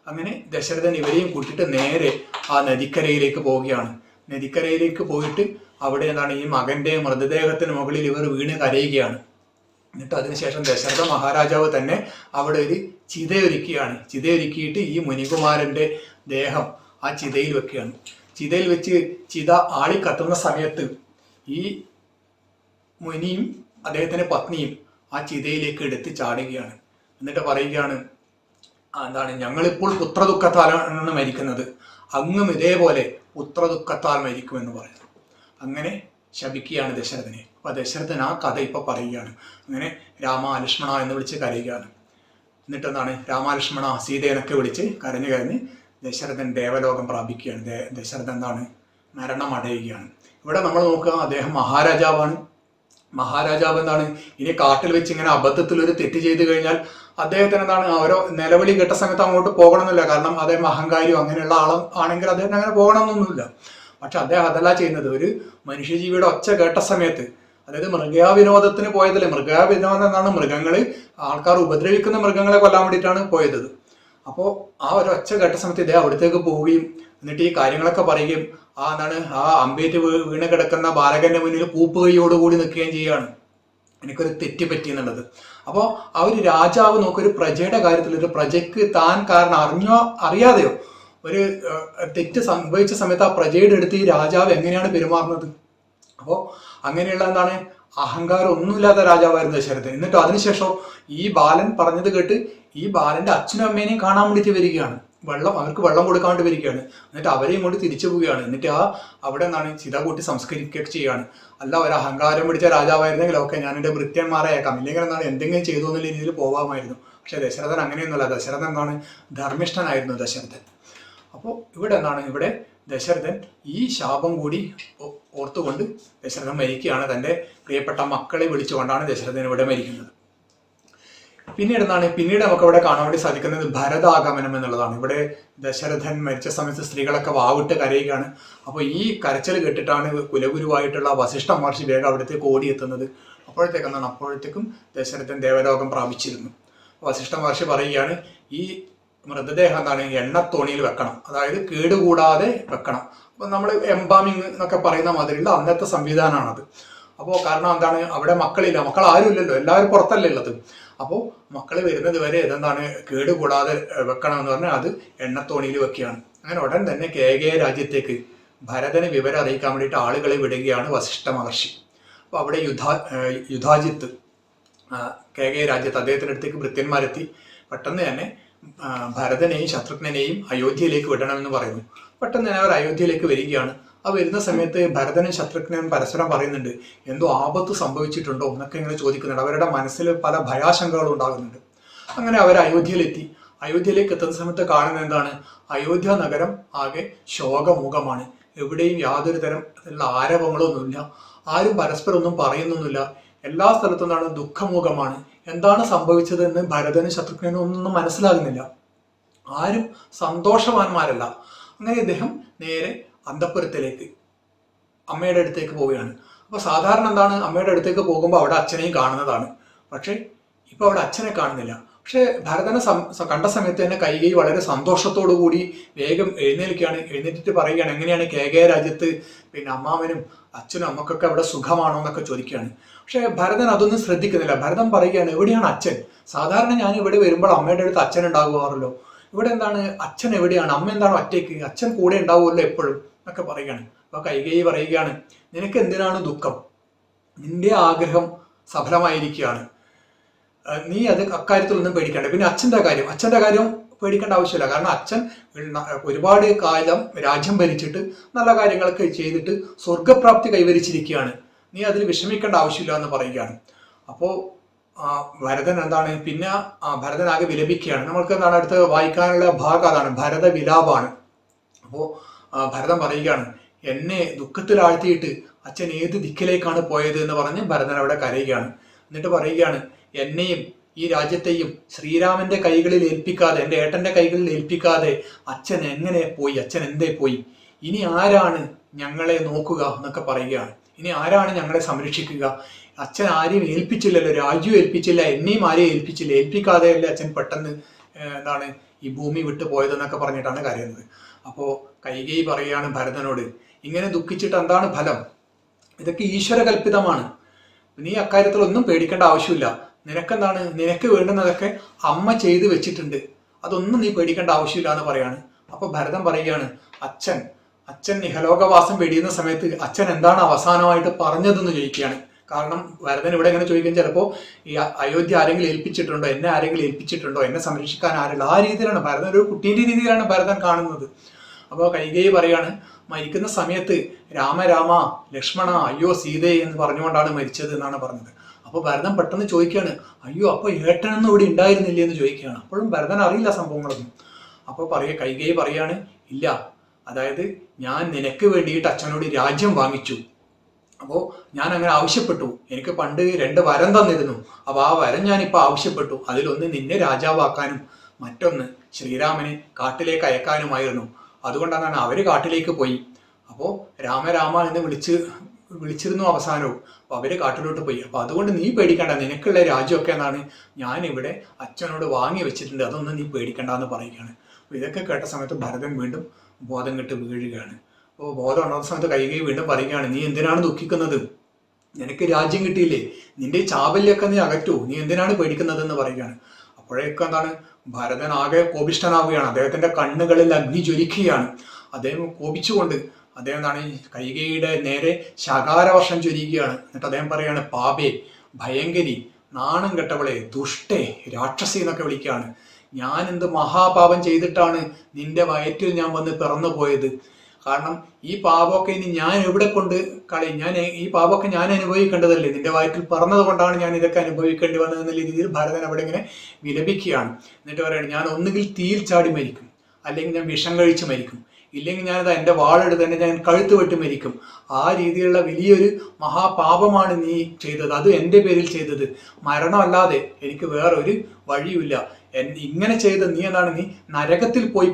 അങ്ങനെ ദശരഥൻ ഇവരെയും കൂട്ടിയിട്ട് നേരെ ആ നദിക്കരയിലേക്ക് പോവുകയാണ്. നദിക്കരയിലേക്ക് പോയിട്ട് അവിടെ എന്താണ് ഈ മകന്റെ മൃതദേഹത്തിന് മുകളിൽ ഇവർ വീണ് കരയുകയാണ്. എന്നിട്ട് അതിനുശേഷം ദശരഥ മഹാരാജാവ് തന്നെ അവിടെ ഒരു ചിതയൊരുക്കുകയാണ്. ചിതയൊരുക്കിയിട്ട് ഈ മുനികുമാരന്റെ ദേഹം ആ ചിതയിൽ വെക്കുകയാണ്. ചിതയിൽ വെച്ച് ചിത ആളി കത്തുന്ന സമയത്ത് ഈ മുനിയും അദ്ദേഹത്തിന്റെ പത്നിയും ആ ചിതയിലേക്ക് എടുത്ത് ചാടുകയാണ്. എന്നിട്ട് പറയുകയാണ്, എന്താണ്, ഞങ്ങളിപ്പോൾ പുത്രദുഃഖത്താലാണ് മരിക്കുന്നത്, അങ്ങും ഇതേപോലെ പുത്രദുഃഖത്താൽ മരിക്കുമെന്ന് പറയുന്നു. അങ്ങനെ ശപിക്കുകയാണ് ദശരഥനെ. അപ്പൊ ദശരഥൻ ആ കഥ ഇപ്പൊ പറയുകയാണ്. അങ്ങനെ രാമ ലക്ഷ്മണ എന്ന് വിളിച്ച് കരയുകയാണ്. എന്നിട്ട് എന്താണ്, രാമലക്ഷ്മണ സീതയെന്നൊക്കെ വിളിച്ച് കരഞ്ഞ് കരഞ്ഞ് ദശരഥൻ ദേവലോകം പ്രാപിക്കുകയാണ്. ദശരഥൻ എന്താണ്, മരണം അടയുകയാണ്. ഇവിടെ നമ്മൾ നോക്കുക, അദ്ദേഹം മഹാരാജാവാണ്. മഹാരാജാവ് എന്താണ്, ഇനി കാട്ടിൽ വെച്ച് ഇങ്ങനെ അബദ്ധത്തിൽ ഒരു തെറ്റ് ചെയ്തു കഴിഞ്ഞാൽ അദ്ദേഹത്തിന് എന്താണ്, ഓരോ നിലവിളി കേട്ട സമയത്ത് അങ്ങോട്ട് പോകണമെന്നില്ല. കാരണം അദ്ദേഹം അഹങ്കാരിയോ അങ്ങനെയുള്ള ആണെങ്കിൽ അദ്ദേഹത്തിന് അങ്ങനെ പോകണമെന്നൊന്നുമില്ല. പക്ഷെ അദ്ദേഹം അതല്ല ചെയ്യുന്നത്. ഒരു മനുഷ്യജീവിയുടെ ഒച്ച കേട്ട സമയത്ത്, അതായത് മൃഗവിനോദത്തിന് പോയതല്ലേ. മൃഗവിനോദം എന്നാണ്, മൃഗങ്ങള് ആൾക്കാർ ഉപദ്രവിക്കുന്ന മൃഗങ്ങളെ കൊല്ലാൻ വേണ്ടിയിട്ടാണ് പോയത്. അപ്പോൾ ആ ഒരു ഒച്ച കേട്ട സമയത്ത് ഇദ്ദേഹം അവിടത്തേക്ക് പോവുകയും എന്നിട്ട് ഈ കാര്യങ്ങളൊക്കെ പറയുകയും ആ അമ്പേറ്റ് വീണ് കിടക്കുന്ന ബാലകന്റെ മുന്നിൽ കൂപ്പുകയോടുകൂടി നിൽക്കുകയും ചെയ്യുകയാണ്, എനിക്കൊരു തെറ്റ് പറ്റി എന്നുള്ളത്. അപ്പോൾ ആ ഒരു രാജാവ് നോക്കൊരു പ്രജയുടെ കാര്യത്തിൽ, ഒരു പ്രജയ്ക്ക് താൻ കാരണം അറിഞ്ഞോ അറിയാതെയോ ഒരു തെറ്റ് സംഭവിച്ച സമയത്ത് ആ പ്രജയുടെ അടുത്ത് ഈ രാജാവ് എങ്ങനെയാണ് പെരുമാറുന്നത്. അപ്പോൾ അങ്ങനെയുള്ള എന്താണ്, അഹങ്കാരം ഒന്നുമില്ലാത്ത രാജാവായിരുന്നു ദശരഥൻ. എന്നിട്ട് അതിനുശേഷം ഈ ബാലൻ പറഞ്ഞത് കേട്ട് ഈ ബാലന്റെ അച്ഛനും അമ്മേനെയും കാണാൻ വേണ്ടിയിട്ട് വരികയാണ്. അവർക്ക് വെള്ളം കൊടുക്കാൻ വേണ്ടി വരികയാണ്. എന്നിട്ട് അവരെയും കൊണ്ട് തിരിച്ചു പോവുകയാണ്. എന്നിട്ട് അവിടെ എന്താണ്, ചിത കൂട്ടി സംസ്കരിക്കുകയൊക്കെ ചെയ്യുകയാണ്. അല്ല, ഒരു അഹങ്കാരം പിടിച്ച രാജാവായിരുന്നെങ്കിൽ ഓക്കെ, ഞാൻ എൻ്റെ ഭൃത്യന്മാരെയേക്കാം, ഇല്ലെങ്കിൽ എന്താണ് എന്തെങ്കിലും ചെയ്തു എന്നുള്ള രീതിയിൽ പോകാമായിരുന്നു. പക്ഷെ ദശരഥൻ അങ്ങനെയൊന്നുമല്ല. ദശരഥൻ എന്താണ്, ധർമ്മിഷ്ഠനായിരുന്നു ദശരഥൻ. അപ്പോൾ ഇവിടെ എന്താണ്, ഇവിടെ ദശരഥൻ ഈ ശാപം കൂടി ഓർത്തുകൊണ്ട് ദശരഥൻ മരിക്കുകയാണ്. തൻ്റെ പ്രിയപ്പെട്ട മക്കളെ വിളിച്ചുകൊണ്ടാണ് ദശരഥൻ ഇവിടെ മരിക്കുന്നത്. പിന്നീട് നമുക്ക് ഇവിടെ കാണാൻ വേണ്ടി സാധിക്കുന്നത് ഭരതാഗമനം എന്നുള്ളതാണ്. ഇവിടെ ദശരഥൻ മരിച്ച സമയത്ത് സ്ത്രീകളൊക്കെ വാവിട്ട് കരയുകയാണ്. അപ്പോൾ ഈ കരച്ചിൽ കേട്ടിട്ടാണ് കുലഗുരുവായിട്ടുള്ള വസിഷ്ഠ മഹർഷി വേഗം അവിടത്തേക്ക് ഓടിയെത്തുന്നത്. അപ്പോഴത്തേക്കും ദശരഥൻ ദേവലോകം പ്രാപിച്ചിരുന്നു. വസിഷ്ഠ മഹർഷി പറയുകയാണ്, ഈ മൃതദേഹം എന്താണ്, എണ്ണത്തോണിയിൽ വെക്കണം, അതായത് കേടുകൂടാതെ വെക്കണം. അപ്പൊ നമ്മൾ എംബാമിങ് എന്നൊക്കെ പറയുന്ന മാതിരിയുള്ള അന്നത്തെ സംവിധാനമാണത്. അപ്പോൾ കാരണം എന്താണ്, അവിടെ മക്കളില്ല, മക്കൾ ആരും ഇല്ലല്ലോ, എല്ലാവരും പുറത്തല്ലേ ഉള്ളത്. അപ്പോൾ മക്കൾ വരുന്നത് വരെ ഇതെന്താണ്, കേടുകൂടാതെ വെക്കണം എന്ന് പറഞ്ഞാൽ അത് എണ്ണത്തോണിയിൽ വെക്കുകയാണ്. അങ്ങനെ ഉടൻ തന്നെ കേകയ രാജ്യത്തേക്ക് ഭരതനെ വിവരം അറിയിക്കാൻ വേണ്ടിയിട്ട് ആളുകളെ വിടുകയാണ് വസിഷ്ഠ മഹർഷി. അപ്പോൾ അവിടെ യുധാജിത്ത് കേകയ രാജ്യത്ത് അദ്ദേഹത്തിൻ്റെ അടുത്തേക്ക് ഭൃത്യന്മാരെത്തി പെട്ടെന്ന് തന്നെ ഭരതനെയും ശത്രുഘ്നെയും അയോധ്യയിലേക്ക് വിടണമെന്ന് പറയുന്നു. പെട്ടെന്ന് തന്നെ അവർ അയോധ്യയിലേക്ക് വരികയാണ്. ആ വരുന്ന സമയത്ത് ഭരതനും ശത്രുഘ്നും പരസ്പരം പറയുന്നുണ്ട്, എന്തോ ആപത്ത് സംഭവിച്ചിട്ടുണ്ടോ എന്നൊക്കെ ഇങ്ങനെ ചോദിക്കുന്നുണ്ട്. അവരുടെ മനസ്സിൽ പല ഭയാശങ്കകളും ഉണ്ടാകുന്നുണ്ട്. അങ്ങനെ അവർ അയോധ്യയിലെത്തി. അയോധ്യയിലേക്ക് എത്തുന്ന സമയത്ത് കാണുന്നത് എന്താണ്, അയോധ്യ നഗരം ആകെ ശോകമുഖമാണ്. എവിടെയും യാതൊരു തരം ആരവങ്ങളൊന്നുമില്ല, ആരും പരസ്പരം ഒന്നും പറയുന്നൊന്നുമില്ല. എല്ലാ സ്ഥലത്തും എന്താണ്, ദുഃഖമുഖമാണ്. എന്താണ് സംഭവിച്ചതെന്ന് ഭരതനും ശത്രുഘ്നും ഒന്നും മനസ്സിലാകുന്നില്ല. ആരും സന്തോഷവാന്മാരല്ല. അങ്ങനെ ഇദ്ദേഹം നേരെ അന്തഃപുരത്തിലേക്ക് അമ്മയുടെ അടുത്തേക്ക് പോവുകയാണ്. അപ്പോൾ സാധാരണ എന്താണ്, അമ്മയുടെ അടുത്തേക്ക് പോകുമ്പോൾ അവിടെ അച്ഛനെയും കാണുന്നതാണ്. പക്ഷേ ഇപ്പൊ അവിടെ അച്ഛനെ കാണുന്നില്ല. പക്ഷെ ഭരതനെ കണ്ട സമയത്ത് തന്നെ കൈകൈ വളരെ സന്തോഷത്തോടു കൂടി വേഗം എഴുന്നേൽക്കുകയാണ്. എഴുന്നേറ്റിട്ട് പറയുകയാണ്, എങ്ങനെയാണ് കേകയ രാജ്യത്ത് പിന്നെ അമ്മാവനും അച്ഛനും അമ്മക്കൊക്കെ അവിടെ സുഖമാണോ എന്നൊക്കെ ചോദിക്കുകയാണ്. പക്ഷെ ഭരതൻ അതൊന്നും ശ്രദ്ധിക്കുന്നില്ല. ഭരതൻ പറയുകയാണ്, എവിടെയാണ് അച്ഛൻ? സാധാരണ ഞാൻ ഇവിടെ വരുമ്പോൾ അമ്മയുടെ അടുത്ത് അച്ഛൻ ഉണ്ടാകുമാറല്ലോ, ഇവിടെ എന്താണ് അച്ഛൻ എവിടെയാണ്? അമ്മ എന്താണ് ഒറ്റയ്ക്ക്? അച്ഛൻ കൂടെ ഉണ്ടാവുമല്ലോ എപ്പോഴും എന്നൊക്കെ പറയുകയാണ്. അപ്പൊ കൈകേയി പറയുകയാണ്, നിനക്ക് എന്തിനാണ് ദുഃഖം? നിന്റെ ആഗ്രഹം സഫലമായിരിക്കുകയാണ്, നീ അത് അക്കാര്യത്തിലൊന്നും പേടിക്കണ്ട. പിന്നെ അച്ഛൻ്റെ കാര്യം പേടിക്കേണ്ട ആവശ്യമില്ല. കാരണം അച്ഛൻ ഒരുപാട് കാലം രാജ്യം ഭരിച്ചിട്ട് നല്ല കാര്യങ്ങളൊക്കെ ചെയ്തിട്ട് സ്വർഗപ്രാപ്തി കൈവരിച്ചിരിക്കുകയാണ്, നീ അതിൽ വിഷമിക്കേണ്ട ആവശ്യമില്ല എന്ന് പറയുകയാണ്. അപ്പോൾ ഭരതൻ എന്താണ്, പിന്നെ ഭരതൻ ആകെ വിലപിക്കുകയാണ്. നമ്മൾക്ക് എന്താണ് അടുത്ത് വായിക്കാനുള്ള ഭാഗം അതാണ്, ഭരത വിലാപാണ്. അപ്പോൾ ഭരതൻ പറയുകയാണ്, എന്നെ ദുഃഖത്തിലാഴ്ത്തിയിട്ട് അച്ഛൻ ഏത് ദിക്കിലേക്കാണ് പോയത് എന്ന് പറഞ്ഞ് ഭരതൻ അവിടെ കരയുകയാണ്. എന്നിട്ട് പറയുകയാണ്, എന്നെയും ഈ രാജ്യത്തെയും ശ്രീരാമന്റെ കൈകളിൽ ഏൽപ്പിക്കാതെ, എൻ്റെ ഏട്ടന്റെ കൈകളിൽ ഏൽപ്പിക്കാതെ അച്ഛൻ എങ്ങനെ പോയി? അച്ഛൻ എന്തേ പോയി? ഇനി ആരാണ് ഞങ്ങളെ നോക്കുക എന്നൊക്കെ പറയുകയാണ്. ഇനി ആരാണ് ഞങ്ങളെ സംരക്ഷിക്കുക? അച്ഛൻ ആരെയും ഏൽപ്പിച്ചില്ലല്ലോ, രാജ്യം ഏൽപ്പിച്ചില്ല, എന്നെയും ആരെയും ഏൽപ്പിച്ചില്ല, ഏൽപ്പിക്കാതെയല്ലേ അച്ഛൻ പെട്ടെന്ന് എന്താണ് ഈ ഭൂമി വിട്ടു പോയതെന്നൊക്കെ പറഞ്ഞിട്ടാണ് കരയുന്നത്. അപ്പോൾ കൈകേയി പറയുകയാണ് ഭരതനോട്, ഇങ്ങനെ ദുഃഖിച്ചിട്ട് എന്താണ് ഫലം? ഇതൊക്കെ ഈശ്വരകൽപ്പിതമാണ്. നീ അക്കാര്യത്തിൽ ഒന്നും പേടിക്കേണ്ട ആവശ്യമില്ല. നിനക്കെന്താണ്, നിനക്ക് വേണ്ടുന്നതൊക്കെ അമ്മ ചെയ്തു വെച്ചിട്ടുണ്ട്, അതൊന്നും നീ പേടിക്കേണ്ട ആവശ്യമില്ല എന്ന് പറയാണ്. അപ്പൊ ഭരതൻ പറയുകയാണ്, അച്ഛൻ ഇഹലോകവാസം വെടിയുന്ന സമയത്ത് അച്ഛൻ എന്താണ് അവസാനമായിട്ട് പറഞ്ഞതെന്ന് ചോദിക്കുകയാണ്. കാരണം ഭരതൻ ഇവിടെ ഇങ്ങനെ ചോദിക്കാൻ ചിലപ്പോൾ ഈ അയോധ്യ ആരെങ്കിലും ഏൽപ്പിച്ചിട്ടുണ്ടോ, എന്നെ ആരെങ്കിലും ഏൽപ്പിച്ചിട്ടുണ്ടോ, എന്നെ സംരക്ഷിക്കാൻ ആരില്ല, ആ രീതിയിലാണ് ഭരതൻ, ഒരു കുട്ടീൻ്റെ രീതിയിലാണ് ഭരതൻ കാണുന്നത്. അപ്പോൾ കൈകേയി പറയാണ്, മരിക്കുന്ന സമയത്ത് രാമ രാമ ലക്ഷ്മണ അയ്യോ സീതേ എന്ന് പറഞ്ഞുകൊണ്ടാണ് മരിച്ചത് എന്നാണ് പറഞ്ഞത്. അപ്പോൾ ഭരതൻ പെട്ടെന്ന് ചോദിക്കുകയാണ്, അയ്യോ അപ്പോൾ ഏട്ടനൊന്നും ഇവിടെ ഉണ്ടായിരുന്നില്ലേ എന്ന് ചോദിക്കുകയാണ്. അപ്പോഴും ഭരതൻ അറിയില്ല സംഭവങ്ങളൊന്നും. അപ്പോൾ കൈകേയി പറയാണ്, ഇല്ല, അതായത് ഞാൻ നിനക്ക് വേണ്ടിയിട്ട് അച്ഛനോട് രാജ്യം വാങ്ങിച്ചു. അപ്പോൾ ഞാൻ അങ്ങനെ ആവശ്യപ്പെട്ടു, എനിക്ക് പണ്ട് 2 വരം തന്നിരുന്നു, അപ്പോൾ ആ വരം ഞാനിപ്പോൾ ആവശ്യപ്പെട്ടു. അതിലൊന്ന് നിന്നെ രാജാവാക്കാനും മറ്റൊന്ന് ശ്രീരാമനെ കാട്ടിലേക്ക് അയക്കാനുമായിരുന്നു. അതുകൊണ്ടാണ് അവർ കാട്ടിലേക്ക് പോയി. അപ്പോൾ രാമരാമ എന്ന് വിളിച്ചിരുന്നു അവസാനവും. അപ്പോൾ അവർ കാട്ടിലോട്ട് പോയി. അപ്പോൾ അതുകൊണ്ട് നീ പേടിക്കണ്ട, നിനക്കുള്ള രാജ്യമൊക്കെ എന്നാണ് ഞാനിവിടെ അച്ഛനോട് വാങ്ങി വെച്ചിട്ടുണ്ട്, അതൊന്നും നീ പേടിക്കണ്ട എന്ന് പറയുകയാണ്. അപ്പോൾ ഇതൊക്കെ കേട്ട സമയത്ത് ഭരതൻ വീണ്ടും ബോധം കെട്ട് വീഴുകയാണ്. അപ്പോൾ ബോധം ഉണ്ടാകുന്ന സമയത്ത് കൈകേയി വീണ്ടും പറയുകയാണ്, നീ എന്തിനാണ് ദുഃഖിക്കുന്നത്? നിനക്ക് രാജ്യം കിട്ടിയില്ലേ, നിന്റെ ചാബല്യൊക്കെ നീ അകറ്റൂ, നീ എന്തിനാണ് പേടിക്കുന്നത് എന്ന് പറയുകയാണ്. അപ്പോഴേക്കും എന്താണ് ഭരതൻ ആകെ കോപിഷ്ഠനാവുകയാണ്. അദ്ദേഹത്തിന്റെ കണ്ണുകളിൽ അഗ്നി ജ്വലിക്കുകയാണ്. അദ്ദേഹം കോപിച്ചുകൊണ്ട് അദ്ദേഹം എന്താണ് കൈകേയിയുടെ നേരെ ശകാരവർഷം ചൊരിയുകയാണ്. എന്നിട്ട് അദ്ദേഹം പറയാണ്, പാപേ, ഭയങ്കരി, നാണം കെട്ടവളെ, ദുഷ്ടേ, രാക്ഷസി എന്നൊക്കെ വിളിക്കുകയാണ്. ഞാൻ എന്ത് മഹാപാപം ചെയ്തിട്ടാണ് നിന്റെ വയറ്റിൽ ഞാൻ വന്ന് പിറന്നു പോയത്? കാരണം ഈ പാപമൊക്കെ ഇനി ഞാൻ എവിടെ കൊണ്ട് കളയും? ഈ പാപമൊക്കെ ഞാൻ അനുഭവിക്കേണ്ടതല്ലേ? നിന്റെ വയറ്റിൽ പറഞ്ഞത് കൊണ്ടാണ് ഞാൻ ഇതൊക്കെ അനുഭവിക്കേണ്ടി വന്നതെന്ന രീതിയിൽ ഭരതൻ അവിടെ ഇങ്ങനെ വിലപിക്കുകയാണ്. എന്നിട്ട് പറയുകയാണ്, ഞാൻ ഒന്നുകിൽ തീയിൽ ചാടി മരിക്കും, അല്ലെങ്കിൽ ഞാൻ വിഷം കഴിച്ച് മരിക്കും, ഇല്ലെങ്കിൽ ഞാനത് എൻ്റെ വാളെടുത്ത് തന്നെ ഞാൻ കഴുത്ത് വെട്ടി മരിക്കും. ആ രീതിയിലുള്ള വലിയൊരു മഹാപാപമാണ് നീ ചെയ്തത്, അത് എൻ്റെ പേരിൽ ചെയ്തത്. മരണമല്ലാതെ എനിക്ക് വേറൊരു വഴിയുമില്ല. ഇങ്ങനെ ചെയ്ത് നീ എന്താണ്, നീ നരകത്തിൽ പോയി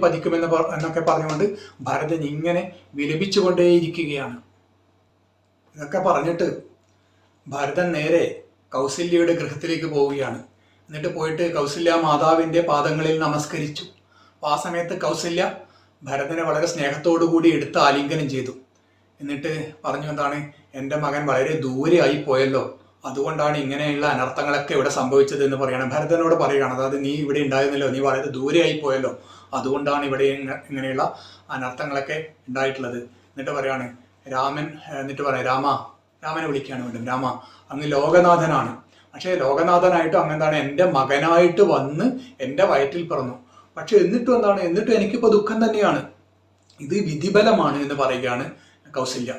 എന്നൊക്കെ പറഞ്ഞുകൊണ്ട് ഭരതൻ ഇങ്ങനെ വിലപിച്ചുകൊണ്ടേയിരിക്കുകയാണ്. ഇതൊക്കെ പറഞ്ഞിട്ട് ഭരതൻ നേരെ കൗസല്യയുടെ ഗൃഹത്തിലേക്ക് പോവുകയാണ്. എന്നിട്ട് പോയിട്ട് കൗസല്യ മാതാവിൻ്റെ പാദങ്ങളിൽ നമസ്കരിച്ചു. അപ്പോൾ ആ സമയത്ത് കൗസല്യ ഭരതനെ വളരെ സ്നേഹത്തോടു കൂടി എടുത്ത് ആലിംഗനം ചെയ്തു. എന്നിട്ട് പറഞ്ഞു, എന്താണ്, എൻ്റെ മകൻ വളരെ ദൂരെ ആയി പോയല്ലോ, അതുകൊണ്ടാണ് ഇങ്ങനെയുള്ള അനർത്ഥങ്ങളൊക്കെ ഇവിടെ സംഭവിച്ചത് എന്ന് പറയണം. ഭരതനോട് പറയുകയാണ്, അതായത് നീ ഇവിടെ ഉണ്ടായിരുന്നല്ലോ, നീ വളരെ ദൂരെയായി പോയല്ലോ, അതുകൊണ്ടാണ് ഇവിടെ ഇങ്ങനെയുള്ള അനർത്ഥങ്ങളൊക്കെ ഉണ്ടായിട്ടുള്ളത്. എന്നിട്ട് പറയാണ് എന്നിട്ട് പറയാം, രാമനെ വിളിക്കുകയാണ് വേണ്ടത്. രാമ, അങ്ങ് ലോകനാഥനാണ്, പക്ഷേ ലോകനാഥനായിട്ടും അങ്ങെന്താണ് എൻ്റെ മകനായിട്ട് വന്ന് എൻ്റെ വയറ്റിൽ പിറന്നു. പക്ഷെ എന്നിട്ടും എനിക്കിപ്പോൾ ദുഃഖം തന്നെയാണ്, ഇത് വിധിബലമാണ് എന്ന് പറയുകയാണ് കൗസല്യ.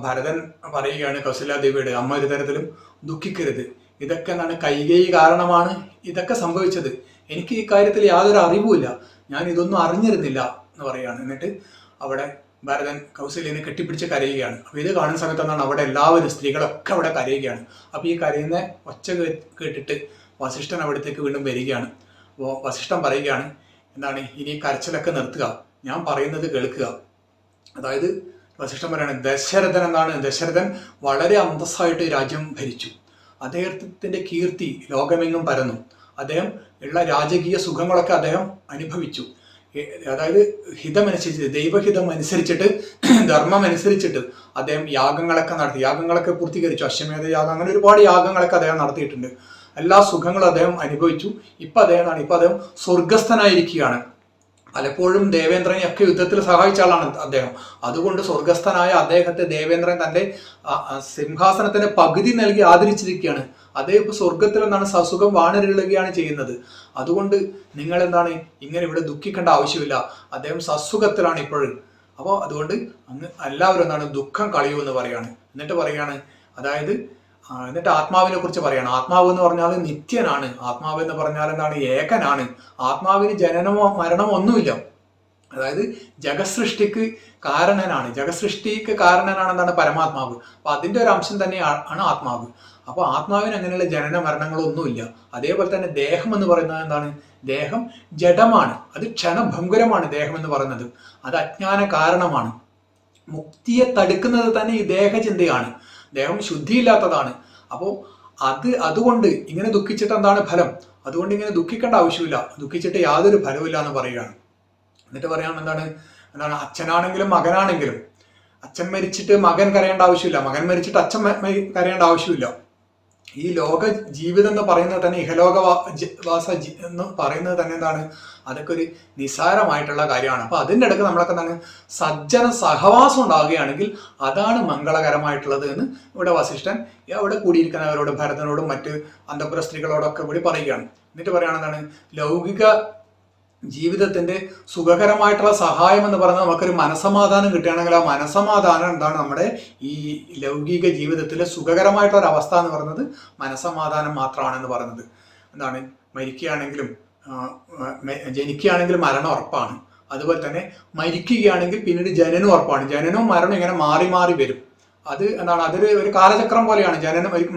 ഭരതൻ പറയുകയാണ് കൗസല്യാദേവിയോട്, അമ്മ ഒരു തരത്തിലും ദുഃഖിക്കരുത്, ഇതൊക്കെ എന്താണ് കൈകേയി കാരണമാണ് ഇതൊക്കെ സംഭവിച്ചത്, എനിക്ക് ഈ കാര്യത്തിൽ യാതൊരു അറിവുമില്ല, ഞാൻ ഇതൊന്നും അറിഞ്ഞിരുന്നില്ല എന്ന് പറയുകയാണ്. എന്നിട്ട് അവിടെ ഭരതൻ കൗസല്യനെ കെട്ടിപ്പിടിച്ച് കരയുകയാണ്. അപ്പോൾ ഇത് കാണുന്ന സമയത്ത് എന്താണ് അവിടെ എല്ലാവരും സ്ത്രീകളൊക്കെ അവിടെ കരയുകയാണ്. അപ്പോൾ ഈ കരയുന്ന ഒച്ച കേട്ടിട്ട് വസിഷ്ഠൻ അവിടത്തേക്ക് വീണ്ടും വരികയാണ്. അപ്പോൾ വസിഷ്ഠൻ പറയുകയാണ്, എന്താണ്, ഇനി കരച്ചിലൊക്കെ നിർത്തുക, ഞാൻ പറയുന്നത് കേൾക്കുക. അതായത് വസിഷ്ഠൻ പറയാണ്, ദശരഥൻ വളരെ അന്തസ്സായിട്ട് രാജ്യം ഭരിച്ചു, അദ്ദേഹത്തിൻ്റെ കീർത്തി ലോകമെങ്ങും പരന്നു, അദ്ദേഹം ഉള്ള രാജകീയ സുഖങ്ങളൊക്കെ അദ്ദേഹം അനുഭവിച്ചു. അതായത് ഹിതമനുസരിച്ച്, ദൈവഹിതം അനുസരിച്ചിട്ട്, ധർമ്മം അനുസരിച്ചിട്ട് അദ്ദേഹം യാഗങ്ങളൊക്കെ പൂർത്തീകരിച്ചു. അശ്വമേധ യാഗം, അങ്ങനെ ഒരുപാട് യാഗങ്ങളൊക്കെ അദ്ദേഹം നടത്തിയിട്ടുണ്ട്. എല്ലാ സുഖങ്ങളും അദ്ദേഹം അനുഭവിച്ചു. ഇപ്പം അദ്ദേഹം സ്വർഗസ്ഥനായിരിക്കുകയാണ്. പലപ്പോഴും ദേവേന്ദ്രനെയൊക്കെ യുദ്ധത്തിൽ സഹായിച്ച ആളാണ് അദ്ദേഹം. അതുകൊണ്ട് സ്വർഗസ്ഥനായ അദ്ദേഹത്തെ ദേവേന്ദ്രൻ തൻ്റെ സിംഹാസനത്തിന് പകുതി നൽകി ആദരിച്ചിരിക്കുകയാണ്. അദ്ദേഹം ഇപ്പോൾ സ്വർഗത്തിൽ സസുഖം വാണരുളുകയാണ് ചെയ്യുന്നത്. അതുകൊണ്ട് നിങ്ങൾ ഇങ്ങനെ ഇവിടെ ദുഃഖിക്കേണ്ട ആവശ്യമില്ല, അദ്ദേഹം സസുഖത്തിലാണ് ഇപ്പോഴും. അപ്പോൾ അതുകൊണ്ട് എല്ലാവരും ദുഃഖം കളയുമെന്ന് പറയാണ്. എന്നിട്ട് പറയാണ്, അതായത് എന്നിട്ട് ആത്മാവിനെ കുറിച്ച് പറയാണ്. ആത്മാവ് എന്ന് പറഞ്ഞാൽ നിത്യനാണ്, ആത്മാവ് എന്ന് പറഞ്ഞാൽ ഏകനാണ്, ആത്മാവിന് ജനനമോ മരണമോ ഒന്നുമില്ല. അതായത് ജഗസൃഷ്ടിക്ക് കാരണനാണ് പരമാത്മാവ്. അപ്പൊ അതിന്റെ ഒരു അംശം തന്നെയാണ് ആത്മാവ്. അപ്പോൾ ആത്മാവിന് അങ്ങനെയുള്ള ജനന മരണങ്ങളൊന്നുമില്ല. അതേപോലെ തന്നെ ദേഹം എന്ന് പറയുന്നത് ദേഹം ജഡമാണ്, അത് ക്ഷണഭംഗുരമാണ്. ദേഹം എന്ന് പറയുന്നത് അത് അജ്ഞാന കാരണമാണ്. മുക്തിയെ തടുക്കുന്നത് തന്നെ ഈ ദേഹചിന്തയാണ്. ദേഹം ശുദ്ധിയില്ലാത്തതാണ്. അപ്പോൾ അതുകൊണ്ട് ഇങ്ങനെ ദുഃഖിച്ചിട്ട് എന്താണ് ഫലം? അതുകൊണ്ട് ഇങ്ങനെ ദുഃഖിക്കേണ്ട ആവശ്യമില്ല, ദുഃഖിച്ചിട്ട് യാതൊരു ഫലവുമില്ല എന്ന് പറയുകയാണ്. എന്നിട്ട് പറയാൻ എന്താണ് അച്ഛനാണെങ്കിലും മകനാണെങ്കിലും, അച്ഛൻ മരിച്ചിട്ട് മകൻ കരയേണ്ട ആവശ്യമില്ല, മകൻ മരിച്ചിട്ട് അച്ഛൻ കരയേണ്ട ആവശ്യമില്ല. ഈ ലോക ജീവിതം എന്ന് പറയുന്നത് തന്നെ, ഇഹലോകവാസ എന്ന് പറയുന്നത് തന്നെ എന്താണ്, അതൊക്കെ ഒരു നിസ്സാരമായിട്ടുള്ള കാര്യമാണ്. അപ്പൊ അതിൻ്റെ ഇടയ്ക്ക് നമ്മളൊക്കെ എന്താണ് സജ്ജന സഹവാസം ഉണ്ടാവുകയാണെങ്കിൽ അതാണ് മംഗളകരമായിട്ടുള്ളത് എന്ന് ഇവിടെ വസിഷ്ഠൻ അവിടെ കൂടിയിരിക്കുന്നവരോട്, ഭരതനോടും മറ്റ് അന്തഃപുര സ്ത്രീകളോടൊക്കെ കൂടി പറയുകയാണ്. എന്നിട്ട് പറയുകയാണെന്താണ്, ലൗകിക ജീവിതത്തിന്റെ സുഖകരമായിട്ടുള്ള സഹായം എന്ന് പറയുന്നത് നമുക്കൊരു മനസമാധാനം കിട്ടുകയാണെങ്കിൽ ആ മനസമാധാനം എന്താണ്, നമ്മുടെ ഈ ലൗകിക ജീവിതത്തിലെ സുഖകരമായിട്ടുള്ള ഒരു അവസ്ഥ എന്ന് പറയുന്നത് മനസമാധാനം മാത്രമാണെന്ന് പറയുന്നത്. എന്താണ്, മരിക്കുകയാണെങ്കിലും ജനിക്കുകയാണെങ്കിലും മരണം ഉറപ്പാണ്. അതുപോലെ തന്നെ മരിക്കുകയാണെങ്കിൽ പിന്നീട് ജനനം ഉറപ്പാണ്. ജനനവും മരണവും ഇങ്ങനെ മാറി മാറി വരും. അത് എന്താണ്, അതൊരു ചക്രം പോലെയാണ്.